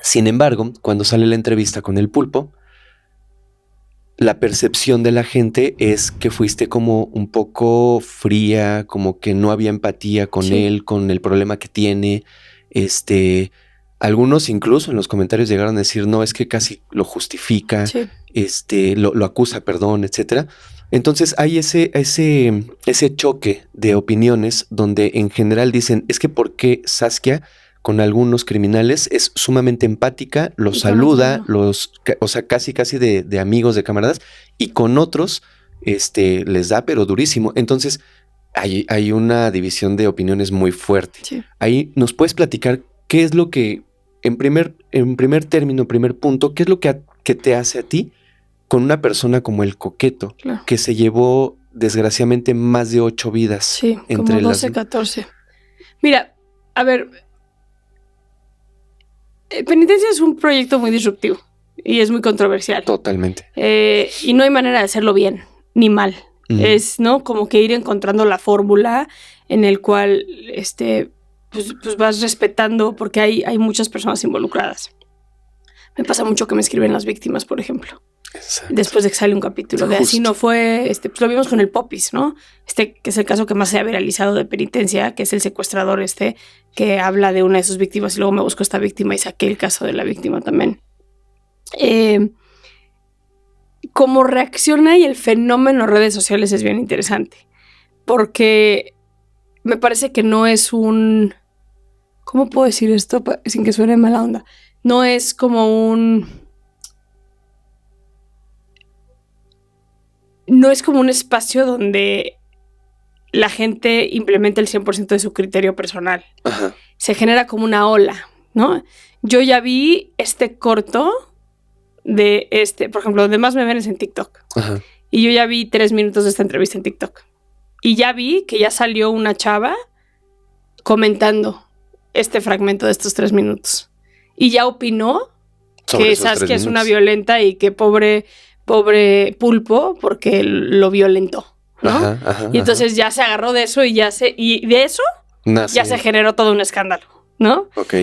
Sin embargo, cuando sale la entrevista con el Pulpo, la percepción de la gente es que fuiste como un poco fría, como que no había empatía con él, con el problema que tiene. Algunos incluso en los comentarios llegaron a decir, no, es que casi lo justifica, lo acusa, perdón, etcétera. Entonces hay ese choque de opiniones donde en general dicen, es que ¿por qué Saskia con algunos criminales es sumamente empática, los saluda, o sea, casi de amigos, de camaradas, y con otros les da pero durísimo? Entonces hay una división de opiniones muy fuerte. Sí. Ahí nos puedes platicar qué es lo que, en primer término, primer punto, qué es lo que te hace a ti con una persona como el Coqueto, claro, que se llevó desgraciadamente más de 8 vidas. Sí, entre como 12, 14. Mira, a ver, Penitencia es un proyecto muy disruptivo y es muy controversial. Totalmente. Y no hay manera de hacerlo bien ni mal. Es, ¿no? Como que ir encontrando la fórmula en el cual pues vas respetando, porque hay muchas personas involucradas. Me pasa mucho que me escriben las víctimas, por ejemplo. Exacto. Después de que sale un capítulo de así no fue, pues lo vimos con el Popis, ¿no? Que es el caso que más se ha viralizado de Penitencia, que es el secuestrador que habla de una de sus víctimas y luego me busco esta víctima y saqué el caso de la víctima también. Cómo reacciona y el fenómeno redes sociales es bien interesante, porque me parece que no es un... ¿Cómo puedo decir esto sin que suene mala onda? No es como un... No es como un espacio donde la gente implementa el 100% de su criterio personal. Ajá. Se genera como una ola, ¿no? Yo ya vi este corto de por ejemplo, donde más me ven es en TikTok. Ajá. Y yo ya vi 3 minutos de esta entrevista en TikTok. Y ya vi que ya salió una chava comentando este fragmento de estos 3 minutos. Y ya opinó que Saskia es una violenta y que pobre Pulpo porque lo violentó, ¿no? Ajá, y entonces ya se agarró de eso y de eso ya se generó todo un escándalo, ¿no? Ok.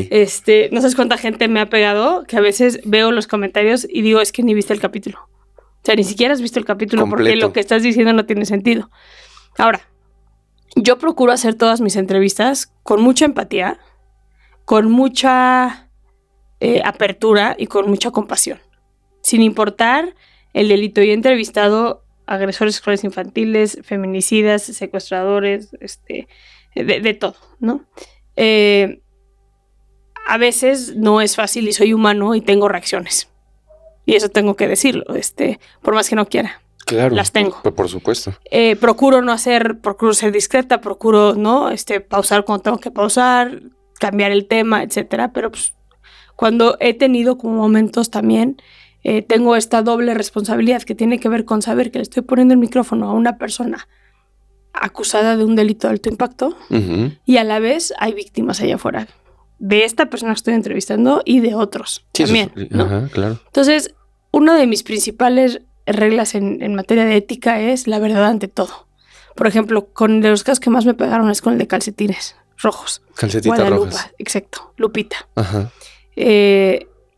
No sabes cuánta gente me ha pegado que a veces veo los comentarios y digo, es que ni viste el capítulo. O sea, ni siquiera has visto el capítulo completo, porque lo que estás diciendo no tiene sentido. Ahora, yo procuro hacer todas mis entrevistas con mucha empatía, con mucha apertura y con mucha compasión, sin importar el delito. Y he entrevistado agresores sexuales infantiles, feminicidas, secuestradores, de todo, ¿no? A veces no es fácil y soy humano y tengo reacciones. Y eso tengo que decirlo, por más que no quiera. Claro. Las tengo. Por supuesto. Procuro ser discreta, procuro, ¿no? Pausar cuando tengo que pausar, cambiar el tema, etcétera. Pero pues, cuando he tenido como momentos también, tengo esta doble responsabilidad que tiene que ver con saber que le estoy poniendo el micrófono a una persona acusada de un delito de alto impacto y a la vez hay víctimas allá afuera de esta persona que estoy entrevistando y de otros también, ¿no? Ajá, claro. Entonces, una de mis principales reglas en materia de ética es la verdad ante todo. Por ejemplo, con de los casos que más me pegaron es con el de calcetines rojos. Calcetitas rojas. Exacto, Lupita. Ajá.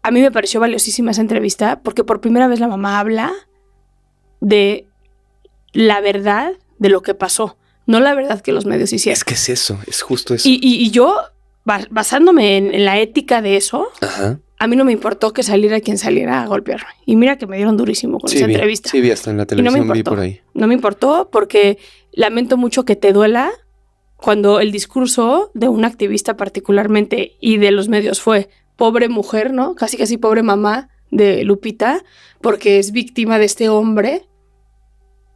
A mí me pareció valiosísima esa entrevista porque por primera vez la mamá habla de la verdad de lo que pasó, no la verdad que los medios hicieron. Es que es eso, es justo eso. Y yo, basándome en la ética de eso, ajá, a mí no me importó que saliera quien saliera a golpearme. Y mira que me dieron durísimo con esa entrevista. Sí, vi hasta en la televisión, vi por ahí. No me importó porque lamento mucho que te duela cuando el discurso de un activista particularmente y de los medios fue pobre mujer, ¿no? Casi pobre mamá de Lupita, porque es víctima de este hombre,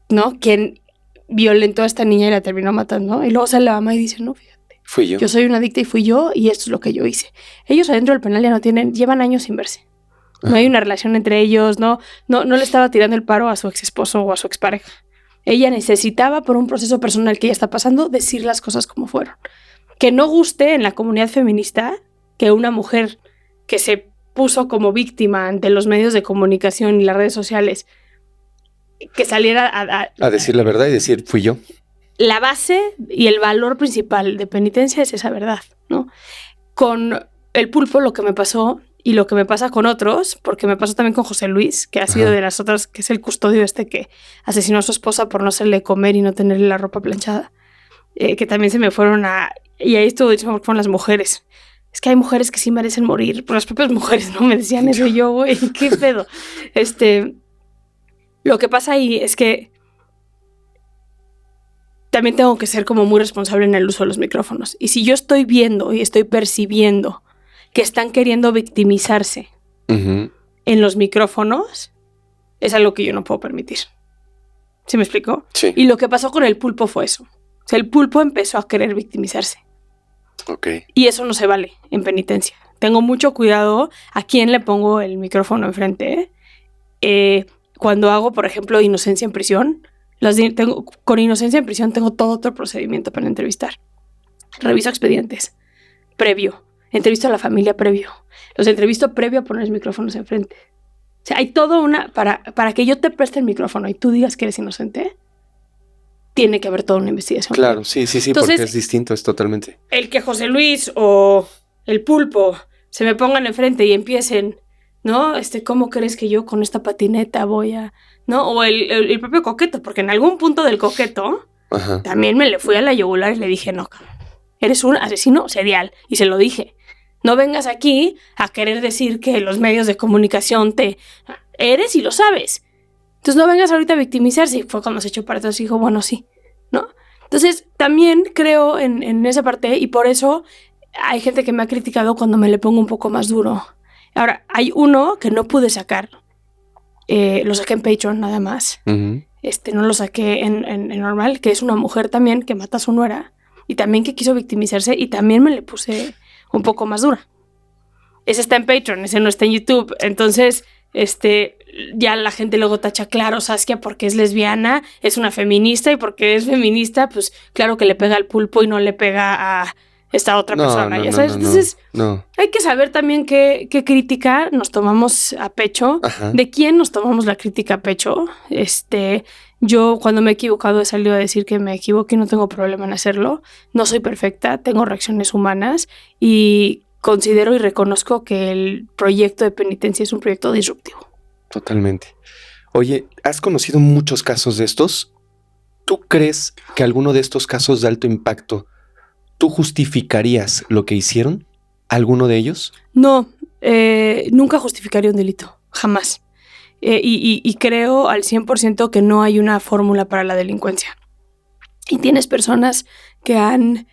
¿no? Quien violentó a esta niña y la terminó matando. Y luego sale la mamá y dice, no, fíjate. Fui yo. Yo soy una adicta y fui yo y esto es lo que yo hice. Ellos adentro del penal ya llevan años sin verse. No hay una relación entre ellos, no le estaba tirando el paro a su ex esposo o a su expareja. Ella necesitaba, por un proceso personal que ella está pasando, decir las cosas como fueron. Que no guste en la comunidad feminista que una mujer que se puso como víctima ante los medios de comunicación y las redes sociales, que saliera a decir la verdad y decir, fui yo. la base y el valor principal de penitencia es esa verdad, ¿no? Con el pulpo lo que me pasó y lo que me pasa con otros, porque me pasó también con José Luis, que ha sido de las otras, que es el custodio que asesinó a su esposa por no hacerle comer y no tenerle la ropa planchada, que también se me fueron y ahí estuvo diciendo con las mujeres. Es que hay mujeres que sí merecen morir, por las propias mujeres, ¿no? Me decían eso y yo, güey, qué pedo. Lo que pasa ahí es que también tengo que ser como muy responsable en el uso de los micrófonos. Y si yo estoy viendo y estoy percibiendo que están queriendo victimizarse en los micrófonos, es algo que yo no puedo permitir. ¿Sí me explico? Sí. Y lo que pasó con el pulpo fue eso. O sea, el pulpo empezó a querer victimizarse. Ok. Y eso no se vale en penitencia. Tengo mucho cuidado a quién le pongo el micrófono enfrente. Cuando hago, por ejemplo, inocencia en prisión, con inocencia en prisión tengo todo otro procedimiento para entrevistar. Reviso expedientes, previo. Entrevisto a la familia previo. Los entrevisto previo a poner los micrófonos enfrente. O sea, hay todo para que yo te preste el micrófono y tú digas que eres inocente, tiene que haber toda una investigación. Claro, sí, entonces, porque es distinto, es totalmente. El que José Luis o el pulpo se me pongan enfrente y empiecen, ¿no? ¿Cómo crees que yo con esta patineta voy a...? ¿No? O el propio Coqueto, porque en algún punto del Coqueto también me le fui a la yugular y le dije, no, eres un asesino serial. Y se lo dije. No vengas aquí a querer decir que los medios de comunicación eres y lo sabes. Entonces no vengas ahorita a victimizarse. Y fue cuando se echó para atrás y dijo, bueno, sí, ¿no? Entonces también creo en esa parte y por eso hay gente que me ha criticado cuando me le pongo un poco más duro. Ahora, hay uno que no pude sacar. Lo saqué en Patreon nada más. No lo saqué en normal, que es una mujer también que mata a su nuera y también que quiso victimizarse y también me le puse un poco más dura. Ese está en Patreon, ese no está en YouTube. Entonces, ya la gente luego tacha, claro, Saskia porque es lesbiana, es una feminista y porque es feminista, pues claro que le pega al pulpo y no le pega a esta otra persona, ¿ya sabes? Entonces, hay que saber también qué crítica nos tomamos a pecho, de quién nos tomamos la crítica a pecho. Yo cuando me he equivocado he salido a decir que me equivoqué y no tengo problema en hacerlo. No soy perfecta, tengo reacciones humanas y considero y reconozco que el proyecto de penitencia es un proyecto disruptivo. Totalmente. Oye, ¿has conocido muchos casos de estos? ¿Tú crees que alguno de estos casos de alto impacto tú justificarías lo que hicieron? ¿Alguno de ellos? No, nunca justificaría un delito, jamás. Y creo al 100% que no hay una fórmula para la delincuencia. Y tienes personas que han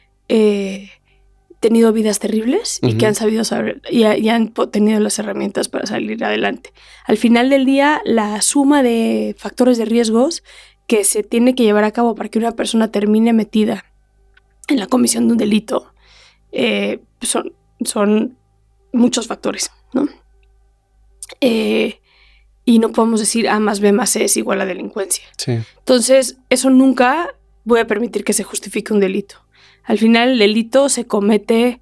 tenido vidas terribles y que han sabido saber y han tenido las herramientas para salir adelante. Al final del día, la suma de factores de riesgos que se tiene que llevar a cabo para que una persona termine metida en la comisión de un delito son muchos factores, ¿no? Y no podemos decir A más B más C es igual a delincuencia. Sí. Entonces, eso nunca voy a permitir que se justifique un delito. Al final, el delito se comete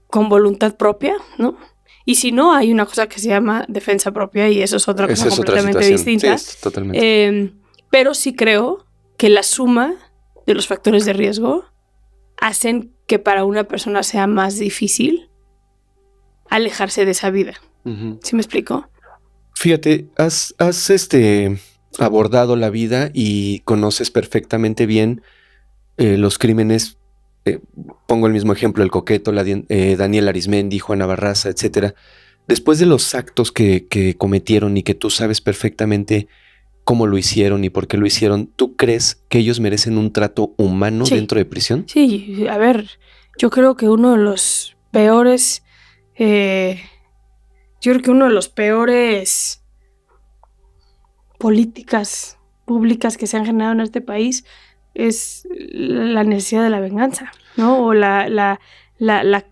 con voluntad propia, ¿no? Y si no, hay una cosa que se llama defensa propia y eso es otra cosa completamente distinta. Sí, totalmente. Pero sí creo que la suma de los factores de riesgo hacen que para una persona sea más difícil alejarse de esa vida. ¿Sí me explico? Fíjate, has abordado la vida y conoces perfectamente bien los crímenes. Pongo el mismo ejemplo, el Coqueto, Daniel Arismendi, Juana Barraza, etcétera. Después de los actos que cometieron y que tú sabes perfectamente cómo lo hicieron y por qué lo hicieron, ¿tú crees que ellos merecen un trato humano dentro de prisión? Sí, a ver, yo creo que uno de los peores políticas públicas que se han generado en este país es la necesidad de la venganza, ¿no? O la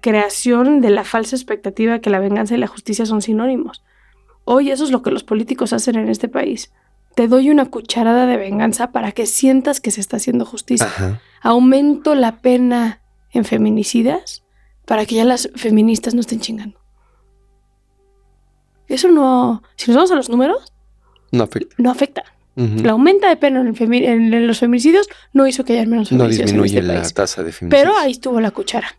creación de la falsa expectativa que la venganza y la justicia son sinónimos. Hoy eso es lo que los políticos hacen en este país. Te doy una cucharada de venganza para que sientas que se está haciendo justicia. Aumento la pena en feminicidas para que ya las feministas no estén chingando. Eso no... Si nos vamos a los números... No afecta. No afecta. La aumenta de pena en los feminicidios no hizo que haya menos feminicidios. No disminuye en este la país. tasa de feminicidios. Pero ahí estuvo la cuchara.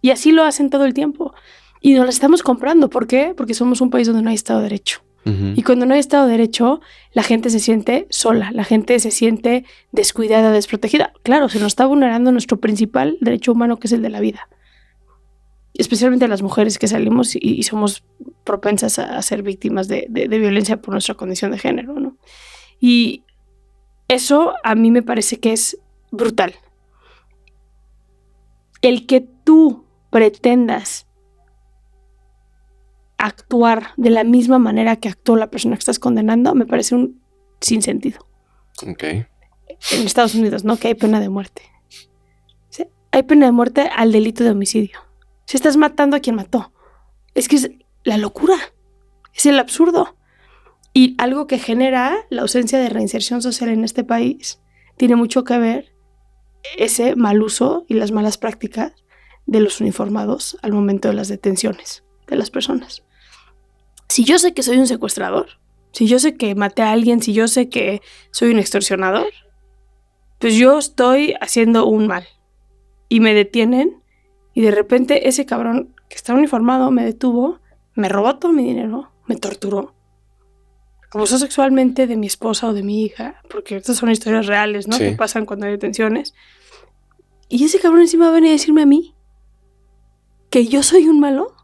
Y así lo hacen todo el tiempo. Y nos la estamos comprando. ¿Por qué? Porque somos un país donde no hay Estado de Derecho. Y cuando no hay Estado de Derecho, la gente se siente sola, la gente se siente descuidada, desprotegida. Claro, se nos está vulnerando nuestro principal derecho humano, que es el de la vida. Especialmente las mujeres que salimos y somos propensas a ser víctimas de violencia por nuestra condición de género, ¿no? Y eso a mí me parece que es brutal. El que tú pretendas actuar de la misma manera que actuó la persona que estás condenando, me parece un sinsentido. Ok. En Estados Unidos, ¿no? Que hay pena de muerte. ¿Sí? Hay pena de muerte al delito de homicidio. Si estás matando a quien mató. Es que es la locura. Es el absurdo. Y algo que genera la ausencia de reinserción social en este país tiene mucho que ver ese mal uso y las malas prácticas de los uniformados al momento de las detenciones de las personas. Si yo sé que soy un secuestrador, si yo sé que maté a alguien, si yo sé que soy un extorsionador, pues yo estoy haciendo un mal. Y me detienen y de repente ese cabrón que está uniformado me detuvo, me robó todo mi dinero, me torturó, abusó sexualmente de mi esposa o de mi hija, porque estas son historias reales, ¿no? Sí. Que pasan cuando hay detenciones. Y ese cabrón encima va a venir a decirme a mí que yo soy un malo.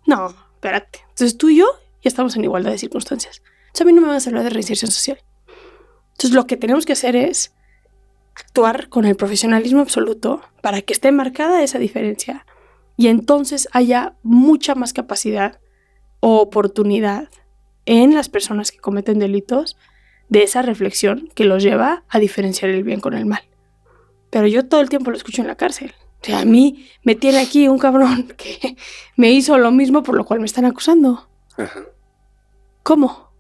No, espérate. Entonces tú y yo ya estamos en igualdad de circunstancias. Entonces a mí no me vas a hablar de reinserción social. Entonces lo que tenemos que hacer es actuar con el profesionalismo absoluto para que esté marcada esa diferencia y entonces haya mucha más capacidad o oportunidad en las personas que cometen delitos de esa reflexión que los lleva a diferenciar el bien con el mal. Pero yo todo el tiempo lo escucho en la cárcel. O sea, a mí me tiene aquí un cabrón que me hizo lo mismo por lo cual me están acusando. Ajá. ¿Cómo?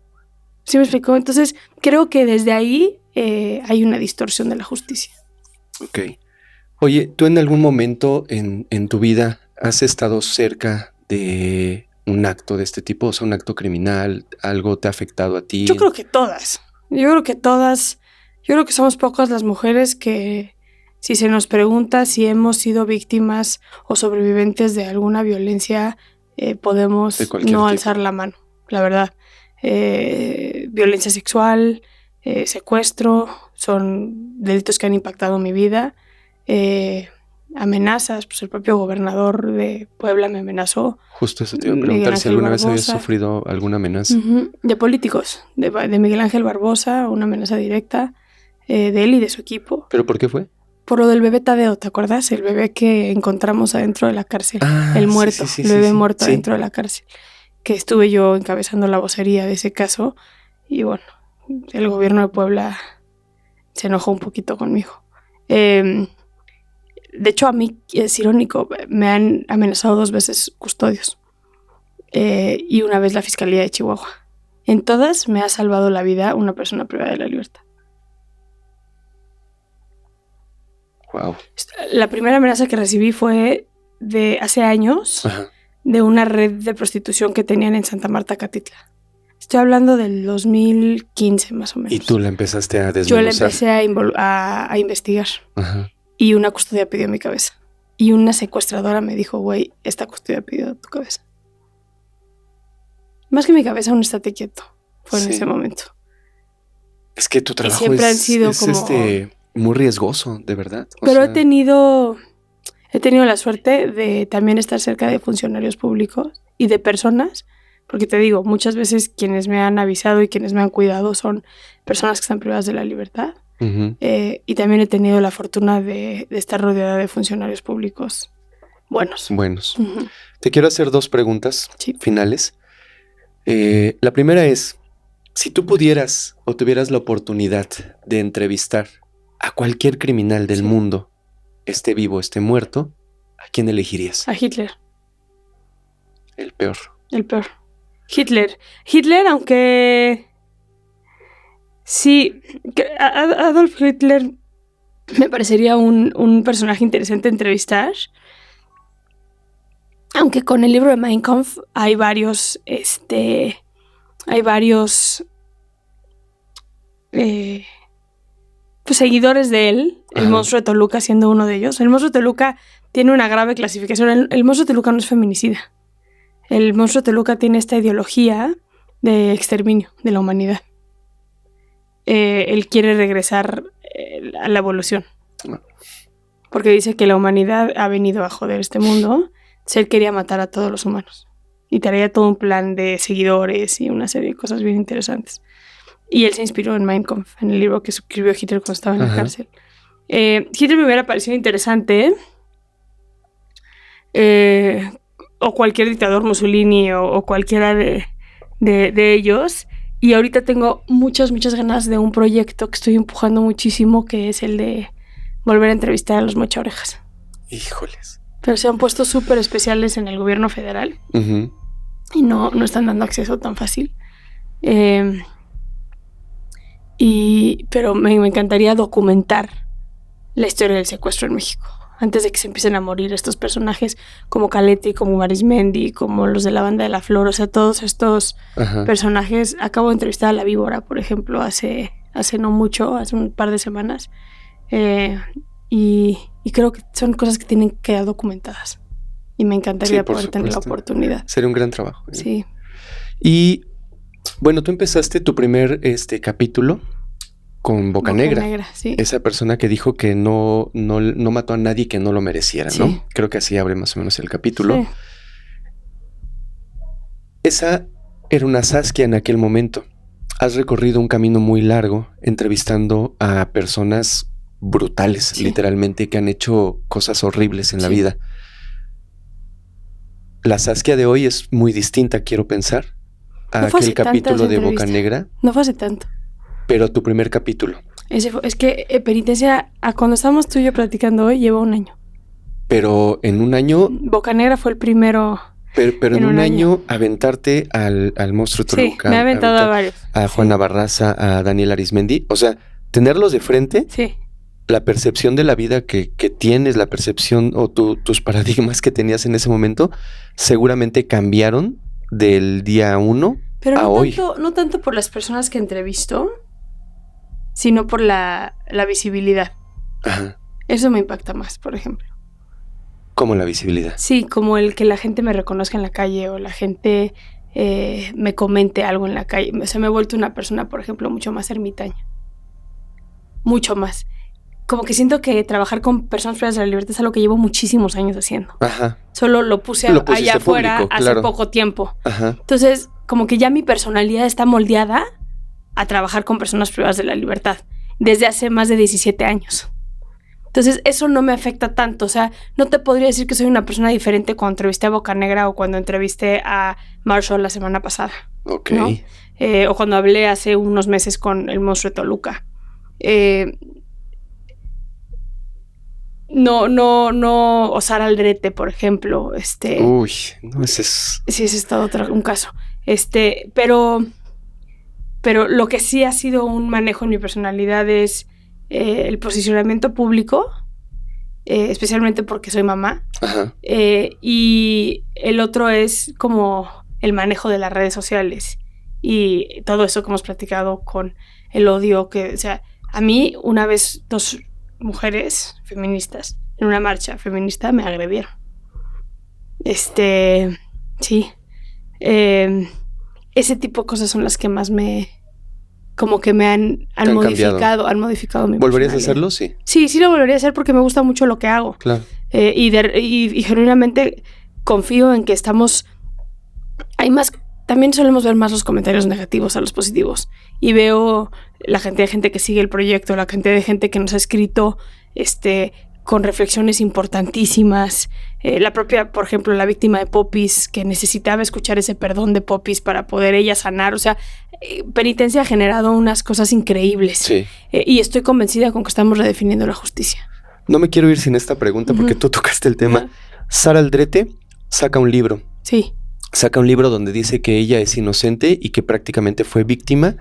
¿Sí me explicó? Entonces, creo que desde ahí hay una distorsión de la justicia. Ok. Oye, ¿tú en algún momento en tu vida has estado cerca de un acto de este tipo? O sea, un acto criminal, ¿algo te ha afectado a ti? Yo creo que todas. Yo creo que somos pocas las mujeres que, si se nos pregunta si hemos sido víctimas o sobrevivientes de alguna violencia, podemos De cualquier no tipo. alzar la mano, la verdad. Violencia sexual, secuestro, son delitos que han impactado mi vida. Amenazas, pues el propio gobernador de Puebla me amenazó. Justo eso te iba a Miguel preguntar, si Ángel alguna vez habías Barbosa. sufrido alguna amenaza. De políticos, de Miguel Ángel Barbosa, una amenaza directa de él y de su equipo. ¿Pero por qué fue? Por lo del bebé Tadeo, ¿te acuerdas? El bebé que encontramos adentro de la cárcel. El muerto, sí, el bebé sí, muerto sí. adentro de la cárcel. Que estuve yo encabezando la vocería de ese caso. Y bueno, el gobierno de Puebla se enojó un poquito conmigo. De hecho, a mí es irónico, me han amenazado 2 veces custodios y una vez la Fiscalía de Chihuahua. En todas me ha salvado la vida una persona privada de la libertad. Wow. La primera amenaza que recibí fue de hace años, Ajá. de una red de prostitución que tenían en Santa Marta, Catitla. Estoy hablando del 2015 más o menos. Y tú la empezaste a desmenuzar. Yo la empecé a investigar. Ajá. Y una custodia pidió mi cabeza. Y una secuestradora me dijo, güey, esta custodia pidió tu cabeza. Más que mi cabeza, un estate quieto. Fue en ese momento. Es que tu trabajo siempre han sido es como... muy riesgoso, de verdad. Pero he tenido la suerte de también estar cerca de funcionarios públicos y de personas, porque te digo, muchas veces quienes me han avisado y quienes me han cuidado son personas que están privadas de la libertad. Uh-huh. Y también he tenido la fortuna de estar rodeada de funcionarios públicos buenos. Uh-huh. Te quiero hacer 2 preguntas finales. La primera es, si tú pudieras o tuvieras la oportunidad de entrevistar a cualquier criminal del mundo, esté vivo, esté muerto, ¿a quién elegirías? A Hitler. El peor. El peor. Hitler, aunque... Sí, Adolf Hitler me parecería un personaje interesante entrevistar. Aunque con el libro de Mein Kampf hay varios pues, seguidores de él, el monstruo de Toluca siendo uno de ellos. El monstruo de Toluca tiene una grave clasificación. El monstruo de Toluca no es feminicida. El monstruo de Toluca tiene esta ideología de exterminio de la humanidad. Él quiere regresar a la evolución. Porque dice que la humanidad ha venido a joder este mundo. Entonces él quería matar a todos los humanos. Y traía todo un plan de seguidores y una serie de cosas bien interesantes. Y él se inspiró en Mein Kampf, en el libro que escribió Hitler cuando estaba en la cárcel. Hitler me hubiera parecido interesante. O cualquier dictador, Mussolini o cualquiera de ellos. Y ahorita tengo muchas ganas de un proyecto que estoy empujando muchísimo, que es el de volver a entrevistar a los mochaorejas. Híjoles. Pero se han puesto súper especiales en el gobierno federal. Y no están dando acceso tan fácil. Pero me encantaría documentar la historia del secuestro en México. Antes de que se empiecen a morir estos personajes como Caleti, como Arismendi, como los de la Banda de la Flor. O sea, todos estos personajes. Acabo de entrevistar a La Víbora, por ejemplo, hace no mucho, hace un par de semanas. Y creo que son cosas que tienen que quedar documentadas. Y me encantaría poder tener la oportunidad. Sería un gran trabajo. Sí. Y bueno, tú empezaste tu primer capítulo con Bocanegra. Sí. Esa persona que dijo que no mató a nadie que no lo mereciera, ¿no? Sí. Creo que así abre más o menos el capítulo. Sí. Esa era una Saskia en aquel momento. Has recorrido un camino muy largo entrevistando a personas brutales, literalmente, que han hecho cosas horribles en la vida. La Saskia de hoy es muy distinta, quiero pensar, a aquel capítulo de Bocanegra. No fue hace tanto. Pero tu primer capítulo. Es que Penitencia, cuando estábamos tú y yo platicando hoy, lleva un año. Pero en un año... Bocanegra fue el primero. Pero en un año aventarte al monstruo Toluca. Sí, me he aventado a varios. A Juana Barraza, a Daniel Arismendi. O sea, tenerlos de frente. Sí. La percepción de la vida que tienes, la percepción o tus paradigmas que tenías en ese momento, seguramente cambiaron del día 1 a hoy. Pero no tanto por las personas que entrevisto, sino por la visibilidad. Ajá. Eso me impacta más, por ejemplo. ¿Cómo la visibilidad? Sí, como el que la gente me reconozca en la calle o la gente me comente algo en la calle. O sea, me he vuelto una persona, por ejemplo, mucho más ermitaña. Mucho más. Como que siento que trabajar con personas privadas de la libertad es algo que llevo muchísimos años haciendo. Ajá. Solo lo puse allá afuera público, hace poco tiempo. Ajá. Entonces, como que ya mi personalidad está moldeada a trabajar con personas privadas de la libertad desde hace más de 17 años. Entonces, eso no me afecta tanto. O sea, no te podría decir que soy una persona diferente cuando entrevisté a Bocanegra o cuando entrevisté a Marshall la semana pasada. Ok. ¿No? O cuando hablé hace unos meses con el monstruo de Toluca. No, o Sara Aldrete, por ejemplo. Uy, no, ese es... Sí, ese es todo un caso. Pero lo que sí ha sido un manejo en mi personalidad es el posicionamiento público, especialmente porque soy mamá. Ajá. Y el otro es como el manejo de las redes sociales y todo eso que hemos platicado con el odio o sea, a mí una vez 2 mujeres feministas en una marcha feminista me agredieron. Sí. Ese tipo de cosas son las que más como que me han modificado mi ¿Volverías a personalidad. hacerlo? Sí. Sí lo volvería a hacer porque me gusta mucho lo que hago. Claro. Y genuinamente confío en que también solemos ver más los comentarios negativos a los positivos. Y veo la cantidad de gente que sigue el proyecto, la cantidad de gente que nos ha escrito con reflexiones importantísimas. La propia, por ejemplo, la víctima de Popis, que necesitaba escuchar ese perdón de Popis para poder ella sanar. O sea, Penitencia ha generado unas cosas increíbles. Sí. Y estoy convencida con que estamos redefiniendo la justicia. No me quiero ir sin esta pregunta porque tú tocaste el tema. Sara Aldrete saca un libro. Sí. Saca un libro donde dice que ella es inocente y que prácticamente fue víctima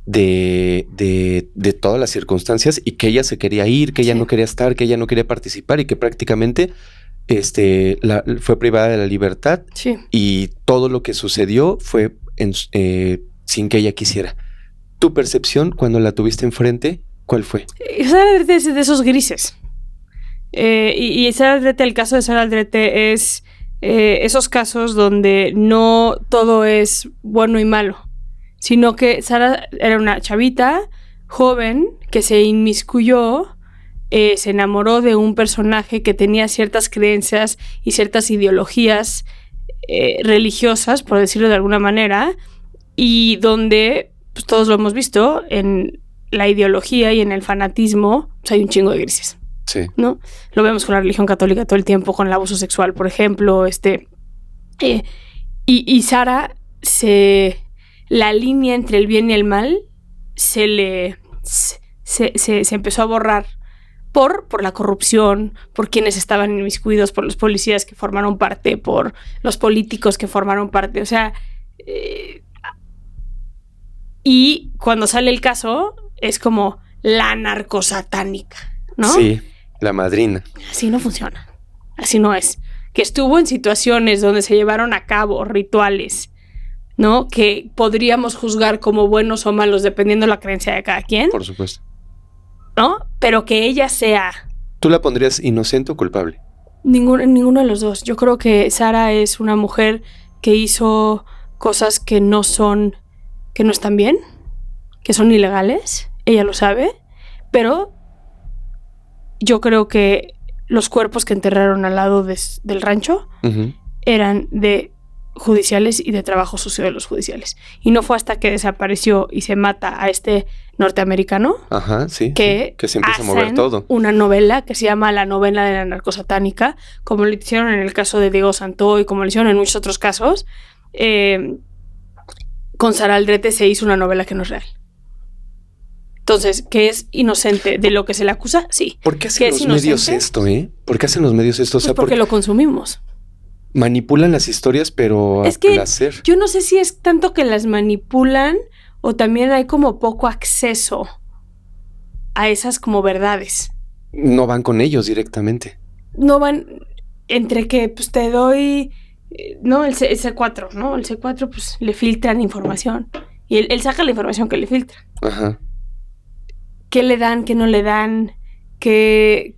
de todas las circunstancias y que ella se quería ir, que ella no quería estar, que ella no quería participar y que prácticamente fue privada de la libertad. Sí. Y todo lo que sucedió fue sin que ella quisiera. ¿Tu percepción cuando la tuviste enfrente, cuál fue? Sara Aldrete es de esos grises. Y Sara Aldrete, el caso de Sara Aldrete es esos casos donde no todo es bueno y malo, sino que Sara era una chavita joven que se inmiscuyó, se enamoró de un personaje que tenía ciertas creencias y ciertas ideologías religiosas, por decirlo de alguna manera, y donde pues, todos lo hemos visto, en la ideología y en el fanatismo, pues, hay un chingo de grises. Sí. ¿No? Lo vemos con la religión católica todo el tiempo, con el abuso sexual, por ejemplo. Y Sara, la línea entre el bien y el mal se empezó a borrar por la corrupción, por quienes estaban inmiscuidos, por los policías que formaron parte, por los políticos que formaron parte. O sea, y cuando sale el caso, es como la narcosatánica, ¿no? Sí, la madrina. Así no funciona. Así no es. Que estuvo en situaciones donde se llevaron a cabo rituales, ¿no? Que podríamos juzgar como buenos o malos dependiendo de la creencia de cada quien. Por supuesto. ¿No? Pero que ella sea... ¿Tú la pondrías inocente o culpable? Ninguno de los dos. Yo creo que Sara es una mujer que hizo cosas que no están bien, que son ilegales. Ella lo sabe. Pero yo creo que los cuerpos que enterraron al lado del rancho eran de judiciales y de trabajo sucio de los judiciales. Y no fue hasta que desapareció y se mata a este norteamericano que se empieza a mover todo. Una novela que se llama La novela de la narcosatánica, como lo hicieron en el caso de Diego Santoy, como lo hicieron en muchos otros casos. Con Sara Aldrete se hizo una novela que no es real. Entonces, ¿que es inocente de lo que se le acusa? Sí. ¿Por qué hacen los medios esto, ¿Por qué hacen los medios esto? Pues porque lo consumimos. Manipulan las historias, pero es que placer. Yo no sé si es tanto que las manipulan o también hay como poco acceso a esas como verdades. No van con ellos directamente. No van entre que pues te doy, no, el C4, ¿no? El C4 pues le filtran información y él saca la información que le filtra. Ajá. ¿Qué le dan? ¿Qué no le dan? ¿Qué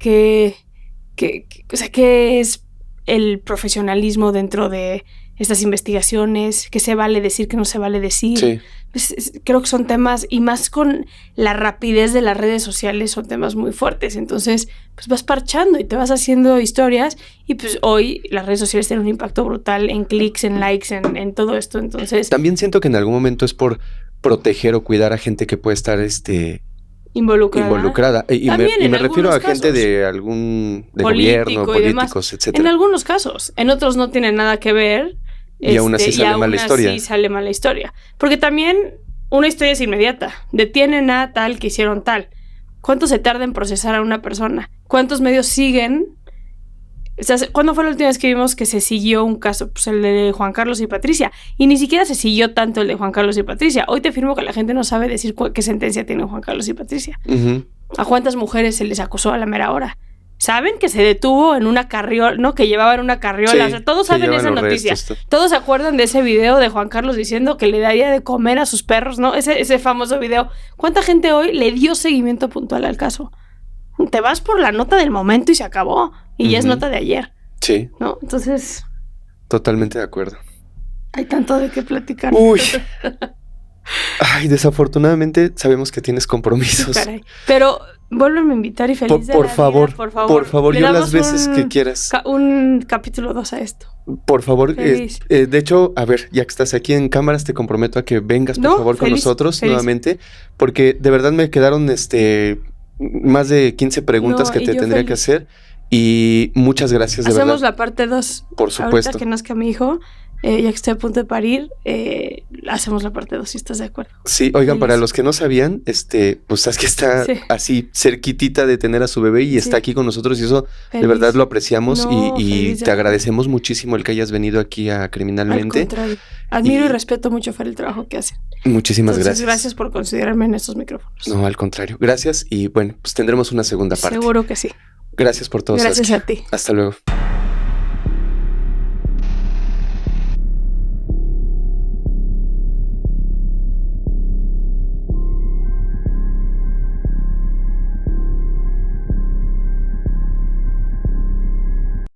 es el profesionalismo dentro de estas investigaciones? ¿Qué se vale decir? ¿Qué no se vale decir? Sí. Pues, creo que son temas, y más con la rapidez de las redes sociales, son temas muy fuertes. Entonces, pues vas parchando y te vas haciendo historias. Y pues hoy las redes sociales tienen un impacto brutal en clics, en likes, en todo esto. Entonces... También siento que en algún momento es por proteger o cuidar a gente que puede estar involucrada. Y me refiero a gente de gobierno, políticos, etcétera. En algunos casos. En otros no tiene nada que ver. Y aún así sale mala historia. Sí sale mala historia. Porque también una historia es inmediata. Detienen a tal que hicieron tal. ¿Cuánto se tarda en procesar a una persona? ¿Cuántos medios siguen? O sea, ¿cuándo fue la última vez que vimos que se siguió un caso? Pues el de Juan Carlos y Patricia. Y ni siquiera se siguió tanto el de Juan Carlos y Patricia. Hoy te afirmo que la gente no sabe decir qué sentencia tiene Juan Carlos y Patricia. ¿A cuántas mujeres se les acusó a la mera hora? ¿Saben que se detuvo en una carriola, no? Que llevaban una carriola. Sí, o sea, todos saben esa noticia. Todos se acuerdan de ese video de Juan Carlos diciendo que le daría de comer a sus perros, ¿no? Ese famoso video. ¿Cuánta gente hoy le dio seguimiento puntual al caso? Te vas por la nota del momento y se acabó. Y ya es nota de ayer. Sí. ¿No? Entonces... Totalmente de acuerdo. Hay tanto de qué platicar. Uy. Ay, desafortunadamente sabemos que tienes compromisos. Caray. Pero vuélveme a invitar y feliz de la vida, por favor. Yo las veces que quieras. Un capítulo 2 a esto. Por favor. De hecho, a ver, ya que estás aquí en cámaras, te comprometo a que vengas, por favor, con nosotros nuevamente. Porque de verdad me quedaron más de 15 preguntas que te tendría que hacer. Y muchas gracias, de verdad. Hacemos la parte 2. Por supuesto. Ahorita que nazca mi hijo, ya que estoy a punto de parir, hacemos la parte 2, si estás de acuerdo. Sí, oigan, para los que no sabían, pues es que está así cerquitita de tener a su bebé y está aquí con nosotros y eso de verdad lo apreciamos y te agradecemos muchísimo el que hayas venido aquí a Criminalmente. Al contrario, admiro y respeto mucho, Fer, el trabajo que hacen. Muchísimas gracias. Gracias por considerarme en estos micrófonos. No, al contrario. Gracias y bueno, pues tendremos una segunda parte. Seguro que sí. Gracias por todo. Gracias a ti. Hasta luego.